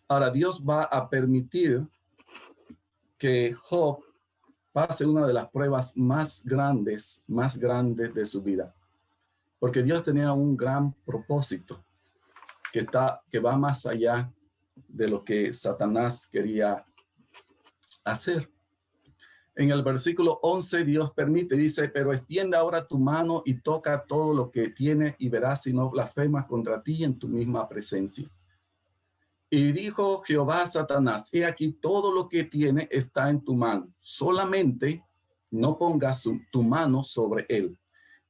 Ahora, Dios va a permitir que Job pase una de las pruebas más grandes de su vida, porque Dios tenía un gran propósito que va más allá de lo que Satanás quería hacer. En el versículo 11, Dios permite, dice, pero extiende ahora tu mano y toca todo lo que tiene y verás si no blasfema contra ti en tu misma presencia. Y dijo Jehová a Satanás, he aquí todo lo que tiene está en tu mano, solamente no pongas tu mano sobre él.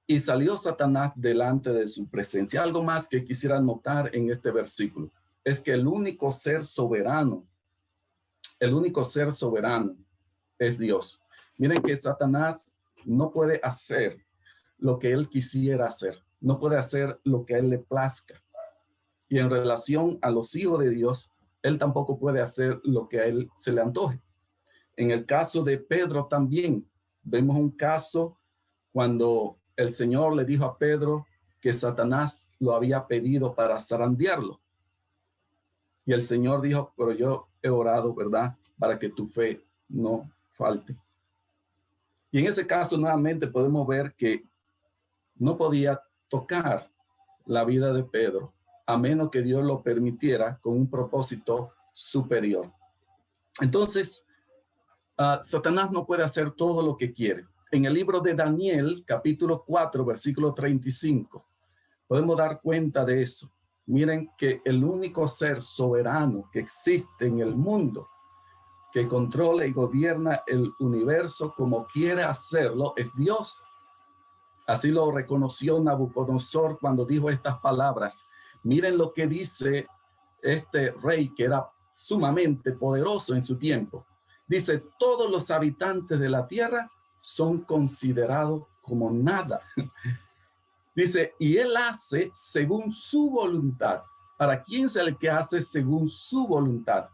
Y salió Satanás delante de su presencia. Algo más que quisiera notar en este versículo es que el único ser soberano es Dios. Miren que Satanás no puede hacer lo que él quisiera hacer, no puede hacer lo que a él le plazca. Y en relación a los hijos de Dios, él tampoco puede hacer lo que a él se le antoje. En el caso de Pedro también, vemos un caso cuando el Señor le dijo a Pedro que Satanás lo había pedido para zarandearlo. Y el Señor dijo, pero yo he orado, ¿verdad?, para que tu fe no falte. Y en ese caso nuevamente podemos ver que no podía tocar la vida de Pedro, a menos que Dios lo permitiera con un propósito superior. Entonces, Satanás no puede hacer todo lo que quiere. En el libro de Daniel, capítulo 4, versículo 35, podemos dar cuenta de eso. Miren que el único ser soberano que existe en el mundo, que controla y gobierna el universo como quiere hacerlo, es Dios. Así lo reconoció Nabucodonosor cuando dijo estas palabras. Miren lo que dice este rey que era sumamente poderoso en su tiempo. Dice, todos los habitantes de la tierra son considerados como nada. Dice, y él hace según su voluntad. ¿Para quién es el que hace según su voluntad?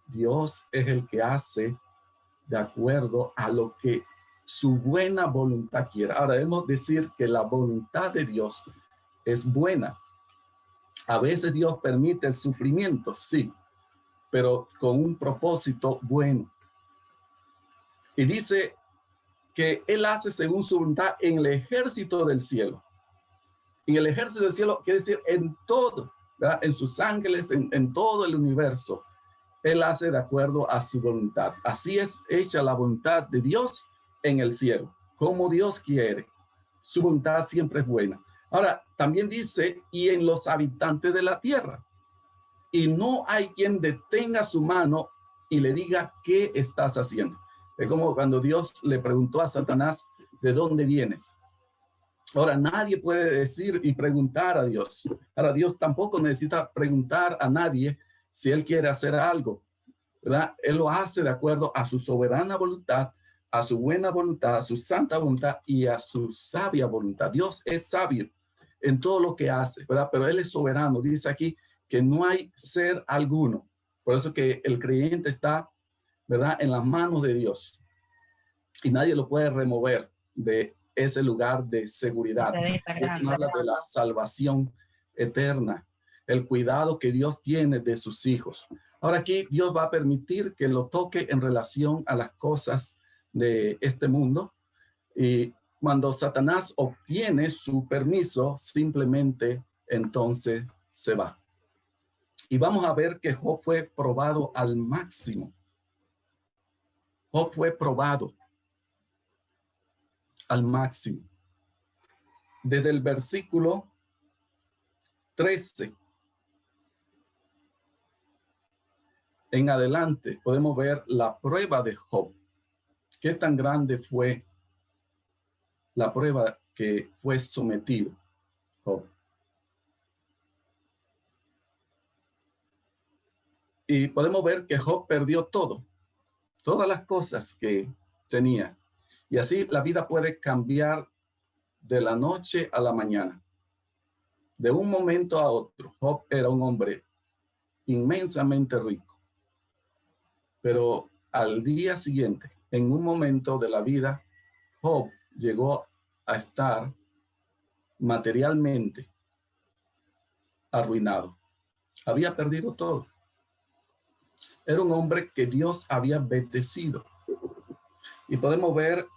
Dios es el que hace de acuerdo a lo que su buena voluntad quiere. Ahora debemos decir que la voluntad de Dios es buena. A veces Dios permite el sufrimiento, sí, pero con un propósito bueno. Y dice que él hace según su voluntad en el ejército del cielo. En el ejército del cielo quiere decir en todo, ¿verdad? En sus ángeles, en todo el universo. Él hace de acuerdo a su voluntad. Así es hecha la voluntad de Dios en el cielo, como Dios quiere. Su voluntad siempre es buena. Ahora, también dice, y en los habitantes de la tierra. Y no hay quien detenga su mano y le diga, ¿qué estás haciendo? Es como cuando Dios le preguntó a Satanás, ¿de dónde vienes? Ahora, nadie puede decir y preguntar a Dios. Ahora, Dios tampoco necesita preguntar a nadie si él quiere hacer algo, ¿verdad? Él lo hace de acuerdo a su soberana voluntad, a su buena voluntad, a su santa voluntad y a su sabia voluntad. Dios es sabio en todo lo que hace, ¿verdad? Pero él es soberano. Dice aquí que no hay ser alguno. Por eso que el creyente está, ¿verdad?, en las manos de Dios y nadie lo puede remover de ese lugar de seguridad. Habla de la salvación eterna, el cuidado que Dios tiene de sus hijos. Ahora aquí Dios va a permitir que lo toque en relación a las cosas de este mundo, y cuando Satanás obtiene su permiso, simplemente entonces se va. Y vamos a ver que Job fue probado al máximo. Job fue probado al máximo. Desde el versículo 13 en adelante podemos ver la prueba de Job. ¿Qué tan grande fue la prueba que fue sometido Job? Y podemos ver que Job perdió todo, todas las cosas que tenía. Y así la vida puede cambiar de la noche a la mañana. De un momento a otro, Job era un hombre inmensamente rico. Pero al día siguiente, en un momento de la vida, Job llegó a estar materialmente arruinado. Había perdido todo. Era un hombre que Dios había bendecido. Y podemos ver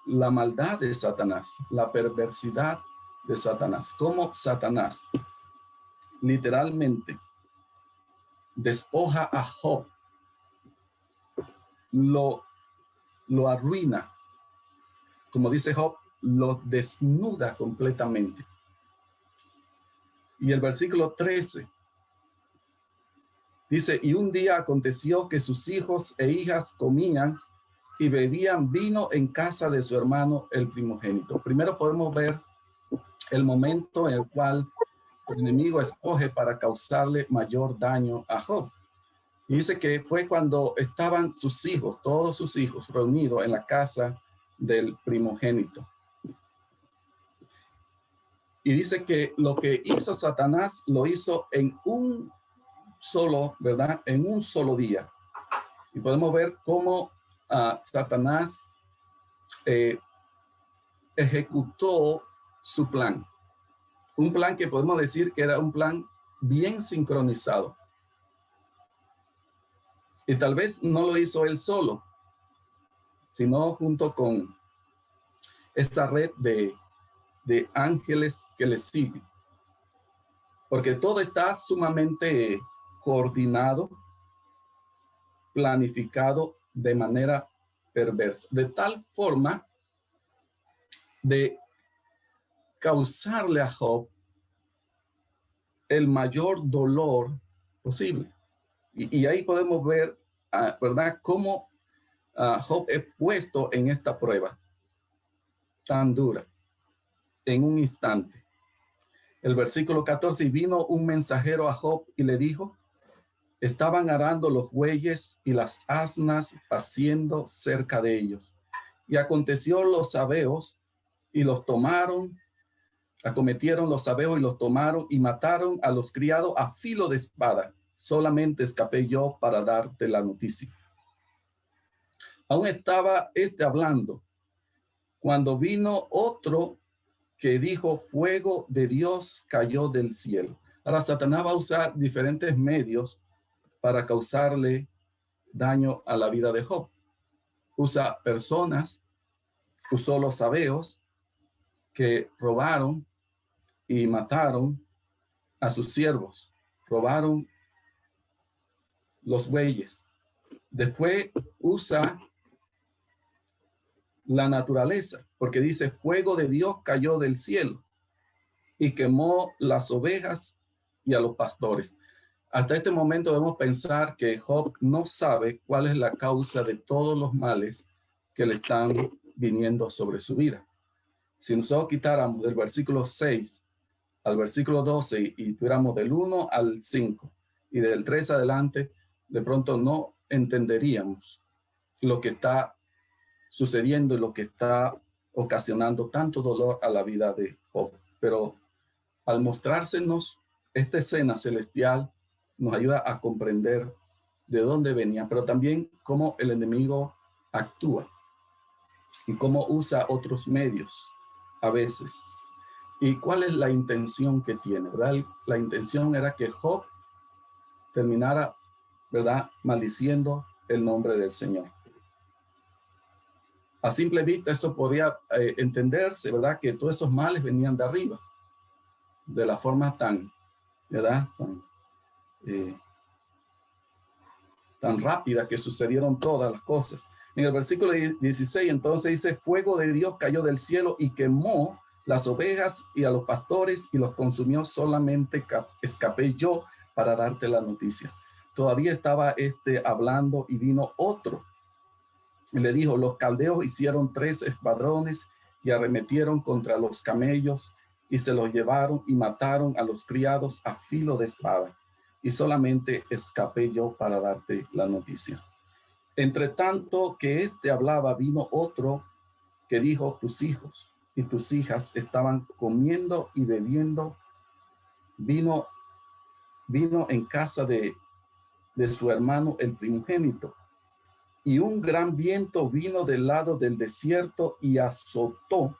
la maldad de Satanás, la perversidad de Satanás. Cómo Satanás literalmente despoja a Job, lo arruina. Como dice Job, lo desnuda completamente. Y el versículo 13 dice, y un día aconteció que sus hijos e hijas comían y bebían vino en casa de su hermano el primogénito. Primero podemos ver el momento en el cual el enemigo escoge para causarle mayor daño a Job. Y dice que fue cuando estaban sus hijos, todos sus hijos, reunidos en la casa del primogénito. Y dice que lo que hizo Satanás lo hizo en un solo, ¿verdad? En un solo día. Y podemos ver cómo Satanás ejecutó su plan. Un plan que podemos decir que era un plan bien sincronizado. Y tal vez no lo hizo él solo, sino junto con esa red de de ángeles que le siguen, porque todo está sumamente coordinado, planificado de manera perversa, de tal forma de causarle a Job el mayor dolor posible. Y ahí podemos ver, ¿verdad?, cómo Job es puesto en esta prueba tan dura en un instante. El versículo 14, y vino un mensajero a Job y le dijo, estaban arando los bueyes y las asnas haciendo cerca de ellos. Y aconteció los sabeos y los tomaron, acometieron los sabeos y los tomaron y mataron a los criados a filo de espada. Solamente escapé yo para darte la noticia. Aún estaba hablando cuando vino otro que dijo, fuego de Dios cayó del cielo. Ahora Satanás va a usar diferentes medios para causarle daño a la vida de Job. Usa personas, usó los sabeos que robaron y mataron a sus siervos, robaron los bueyes. Después usa la naturaleza, porque dice, fuego de Dios cayó del cielo y quemó las ovejas y a los pastores. Hasta este momento debemos pensar que Job no sabe cuál es la causa de todos los males que le están viniendo sobre su vida. Si nosotros quitáramos del versículo 6 al versículo 12 y tuviéramos del 1 al 5 y del 3 adelante, de pronto no entenderíamos lo que está sucediendo y lo que está ocasionando tanto dolor a la vida de Job. Pero al mostrársenos esta escena celestial, nos ayuda a comprender de dónde venía, pero también cómo el enemigo actúa y cómo usa otros medios a veces. ¿Y cuál es la intención que tiene? ¿Verdad? La intención era que Job terminara, ¿verdad?, maldiciendo el nombre del Señor. A simple vista eso podría entenderse, ¿verdad?, que todos esos males venían de arriba, de la forma tan, ¿verdad?, tan rápida que sucedieron todas las cosas. En el versículo 16, entonces dice, fuego de Dios cayó del cielo y quemó las ovejas y a los pastores y los consumió, solamente escapé yo para darte la noticia. Todavía estaba hablando y vino otro. Y le dijo, los caldeos hicieron 3 escuadrones y arremetieron contra los camellos y se los llevaron y mataron a los criados a filo de espada. Y solamente escapé yo para darte la noticia. Entre tanto que hablaba, vino otro que dijo, tus hijos y tus hijas estaban comiendo y bebiendo vino en casa de su hermano el primogénito. Y un gran viento vino del lado del desierto y azotó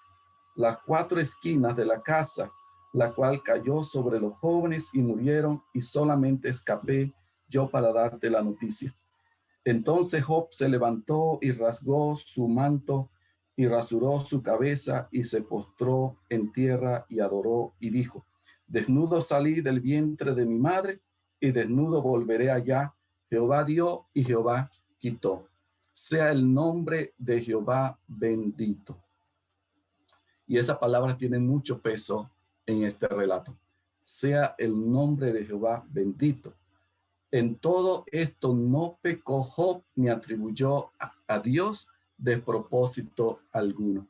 las 4 esquinas de la casa, la cual cayó sobre los jóvenes y murieron, y solamente escapé yo para darte la noticia. Entonces Job se levantó y rasgó su manto y rasuró su cabeza y se postró en tierra y adoró y dijo, desnudo salí del vientre de mi madre y desnudo volveré allá. Jehová dio y Jehová quitó. Sea el nombre de Jehová bendito. Y esa palabra tiene mucho peso en este relato. Sea el nombre de Jehová bendito. En todo esto no pecó Job ni atribuyó a Dios despropósito alguno.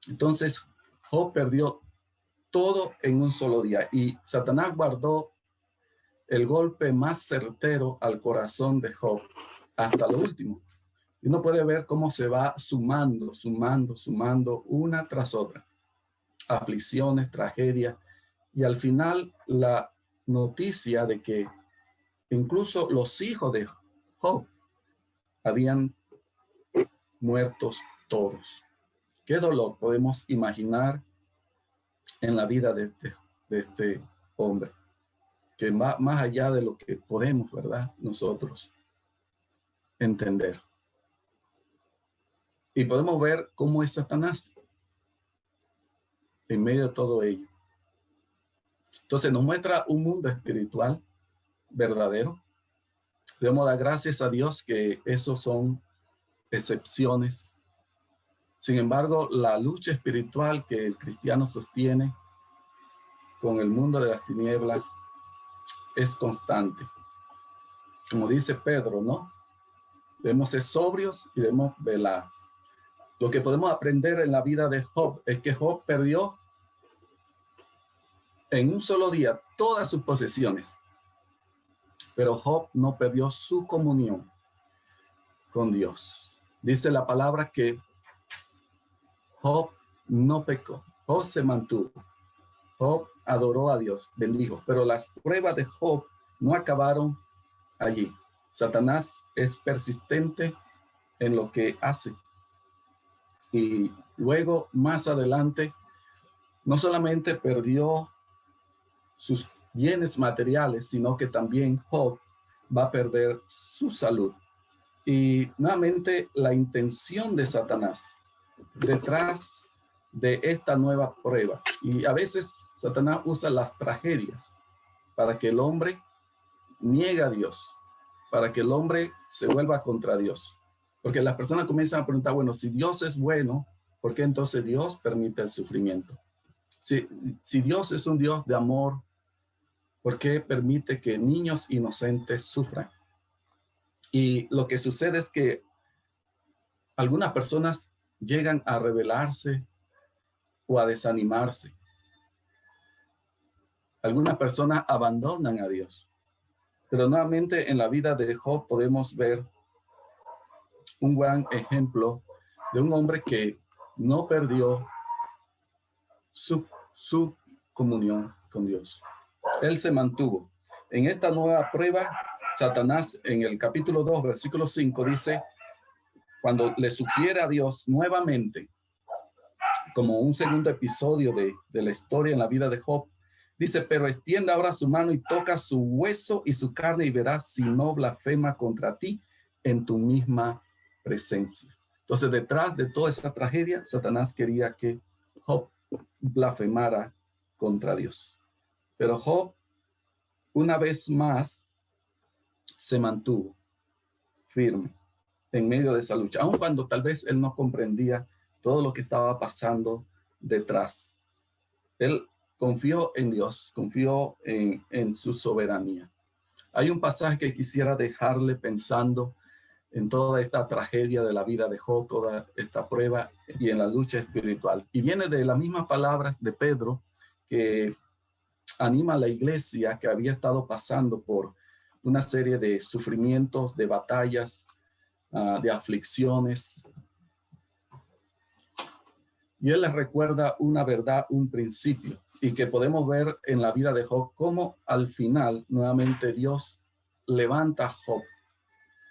Entonces Job perdió todo en un solo día y Satanás guardó el golpe más certero al corazón de Job hasta lo último. Y uno puede ver cómo se va sumando una tras otra. Aflicciones, tragedias, y al final la noticia de que incluso los hijos de Job habían muertos todos. Qué dolor podemos imaginar en la vida de este hombre, que va más allá de lo que podemos, ¿verdad?, nosotros entender. Y podemos ver cómo es Satanás. en medio de todo ello. Entonces nos muestra un mundo espiritual verdadero. Debemos dar gracias a Dios que esos son excepciones. Sin embargo, la lucha espiritual que el cristiano sostiene con el mundo de las tinieblas es constante. Como dice Pedro, ¿no? Debemos ser sobrios y debemos velar. Lo que podemos aprender en la vida de Job es que Job perdió en un solo día todas sus posesiones, pero Job no perdió su comunión con Dios. Dice la palabra que Job no pecó, Job se mantuvo, Job adoró a Dios, bendijo, pero las pruebas de Job no acabaron allí. Satanás es persistente en lo que hace. Y luego, más adelante, no solamente perdió sus bienes materiales, sino que también Job va a perder su salud. Y nuevamente la intención de Satanás detrás de esta nueva prueba. Y a veces Satanás usa las tragedias para que el hombre niegue a Dios, para que el hombre se vuelva contra Dios. Porque las personas comienzan a preguntar, bueno, si Dios es bueno, ¿por qué entonces Dios permite el sufrimiento? Si Dios es un Dios de amor, ¿por qué permite que niños inocentes sufran? Y lo que sucede es que algunas personas llegan a rebelarse o a desanimarse. Algunas personas abandonan a Dios. Pero nuevamente en la vida de Job podemos ver un gran ejemplo de un hombre que no perdió su comunión con Dios. Él se mantuvo. En esta nueva prueba, Satanás en el capítulo 2, versículo 5 dice, cuando le sugiere a Dios nuevamente, como un segundo episodio de la historia en la vida de Job, dice, pero extienda ahora su mano y toca su hueso y su carne y verás si no blasfema contra ti en tu misma presencia. Entonces, detrás de toda esa tragedia, Satanás quería que Job blasfemara contra Dios. Pero Job, una vez más, se mantuvo firme en medio de esa lucha, aun cuando tal vez él no comprendía todo lo que estaba pasando detrás. Él confió en Dios, confió en su soberanía. Hay un pasaje que quisiera dejarle pensando en toda esta tragedia de la vida de Job, toda esta prueba y en la lucha espiritual. Y viene de las mismas palabras de Pedro, que anima a la iglesia que había estado pasando por una serie de sufrimientos, de batallas, de aflicciones. Y él les recuerda una verdad, un principio, y que podemos ver en la vida de Job, cómo al final nuevamente Dios levanta a Job,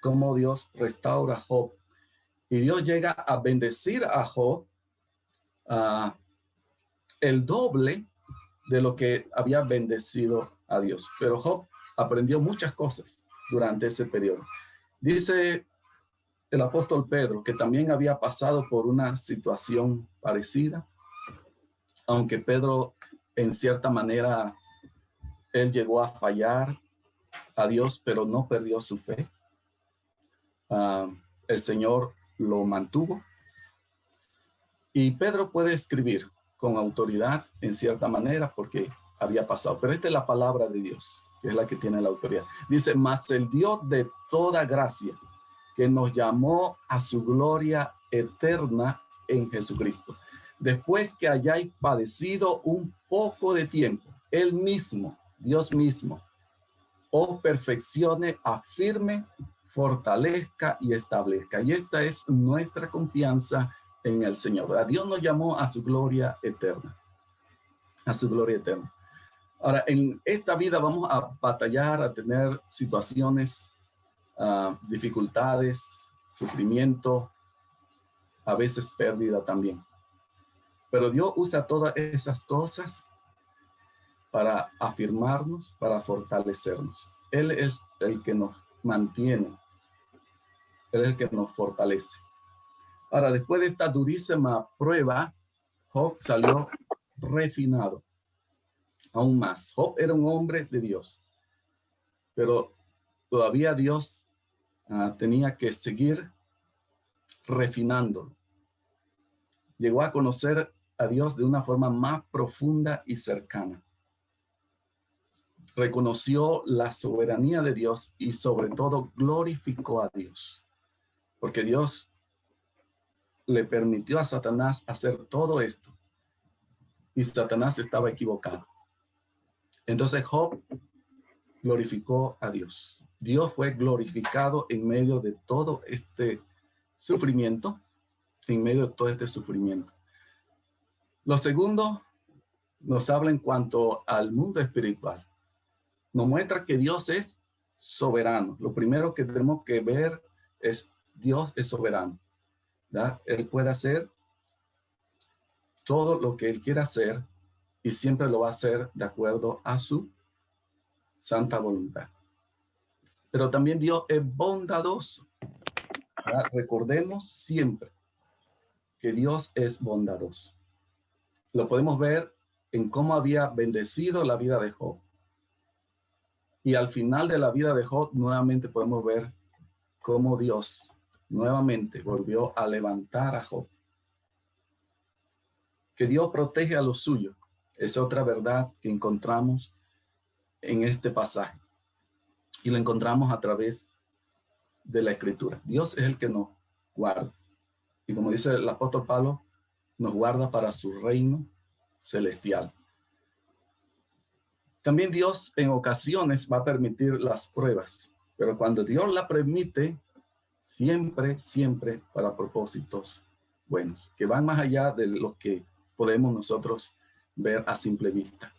cómo Dios restaura a Job. Y Dios llega a bendecir a Job el doble de lo que había bendecido a Dios. Pero Job aprendió muchas cosas durante ese periodo. Dice el apóstol Pedro que también había pasado por una situación parecida, aunque Pedro en cierta manera él llegó a fallar a Dios, pero no perdió su fe. El Señor lo mantuvo. Y Pedro puede escribir con autoridad en cierta manera porque había pasado. Pero esta es la palabra de Dios, que es la que tiene la autoridad. Dice, mas el Dios de toda gracia, que nos llamó a su gloria eterna en Jesucristo. Después que hayáis padecido un poco de tiempo, Él mismo, Dios mismo, os perfeccione, afirme, fortalezca y establezca. Y esta es nuestra confianza en el Señor. Dios nos llamó a su gloria eterna. A su gloria eterna. Ahora, en esta vida vamos a batallar, a tener situaciones, dificultades, sufrimiento, a veces pérdida también. Pero Dios usa todas esas cosas para afirmarnos, para fortalecernos. Él es el que nos mantiene. Él es el que nos fortalece. Ahora, después de esta durísima prueba, Job salió refinado aún más. Job era un hombre de Dios, pero todavía Dios tenía que seguir refinando. Llegó a conocer a Dios de una forma más profunda y cercana. Reconoció la soberanía de Dios y sobre todo glorificó a Dios, porque Dios le permitió a Satanás hacer todo esto y Satanás estaba equivocado. Entonces Job glorificó a Dios. Dios fue glorificado en medio de todo este sufrimiento, en medio de todo este sufrimiento. Lo segundo nos habla en cuanto al mundo espiritual. Nos muestra que Dios es soberano. Lo primero que tenemos que ver es Dios es soberano, ¿verdad? Él puede hacer todo lo que Él quiera hacer y siempre lo va a hacer de acuerdo a su santa voluntad. Pero también Dios es bondadoso, ¿verdad? Recordemos siempre que Dios es bondadoso. Lo podemos ver en cómo había bendecido la vida de Job. Y al final de la vida de Job, nuevamente podemos ver cómo Dios nuevamente volvió a levantar a Job. Que Dios protege a los suyos es otra verdad que encontramos en este pasaje. Y lo encontramos a través de la Escritura. Dios es el que nos guarda. Y como dice el apóstol Pablo, nos guarda para su reino celestial. También Dios en ocasiones va a permitir las pruebas, pero cuando Dios la permite, siempre para propósitos buenos, que van más allá de lo que podemos nosotros ver a simple vista.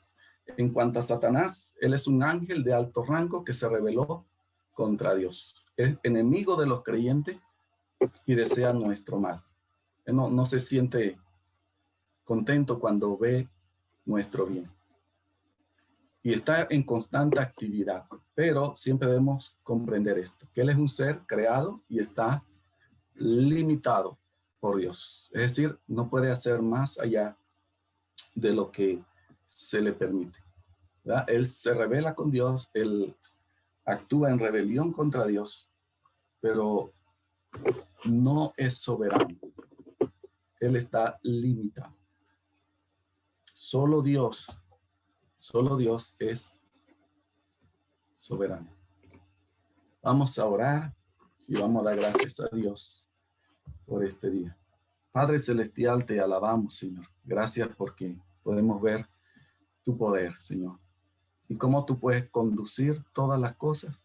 En cuanto a Satanás, él es un ángel de alto rango que se rebeló contra Dios. Es enemigo de los creyentes y desea nuestro mal. Él no se siente contento cuando ve nuestro bien. Y está en constante actividad, pero siempre debemos comprender esto, que Él es un ser creado y está limitado por Dios. Es decir, no puede hacer más allá de lo que se le permite, ¿verdad? Él se rebela con Dios, Él actúa en rebelión contra Dios, pero no es soberano. Él está limitado. Solo Dios es soberano. Vamos a orar y vamos a dar gracias a Dios por este día. Padre Celestial, te alabamos, Señor. Gracias porque podemos ver tu poder, Señor, y cómo tú puedes conducir todas las cosas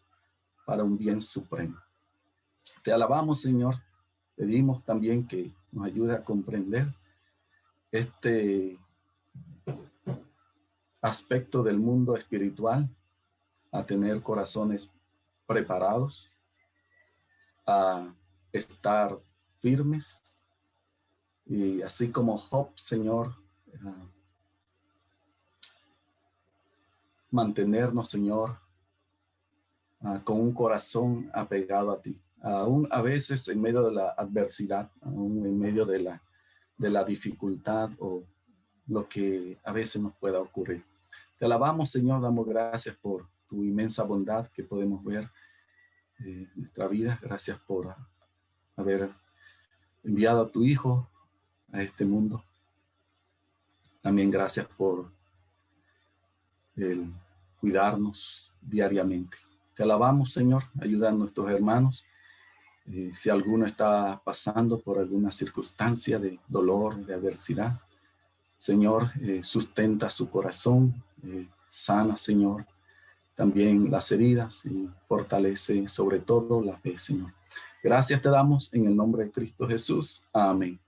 para un bien supremo. Te alabamos, Señor. Pedimos también que nos ayude a comprender este aspecto del mundo espiritual, a tener corazones preparados, a estar firmes, y así como Job, Señor, mantenernos, Señor, con un corazón apegado a ti, aún a veces en medio de la adversidad, aún en medio de la dificultad o lo que a veces nos pueda ocurrir. Te alabamos, Señor, damos gracias por tu inmensa bondad que podemos ver en nuestra vida. Gracias por haber enviado a tu Hijo a este mundo. También gracias por el cuidarnos diariamente. Te alabamos, Señor, ayuda a nuestros hermanos. Si alguno está pasando por alguna circunstancia de dolor, de adversidad, Señor, sustenta su corazón, sana, Señor, también las heridas y fortalece sobre todo la fe, Señor. Gracias te damos en el nombre de Cristo Jesús. Amén.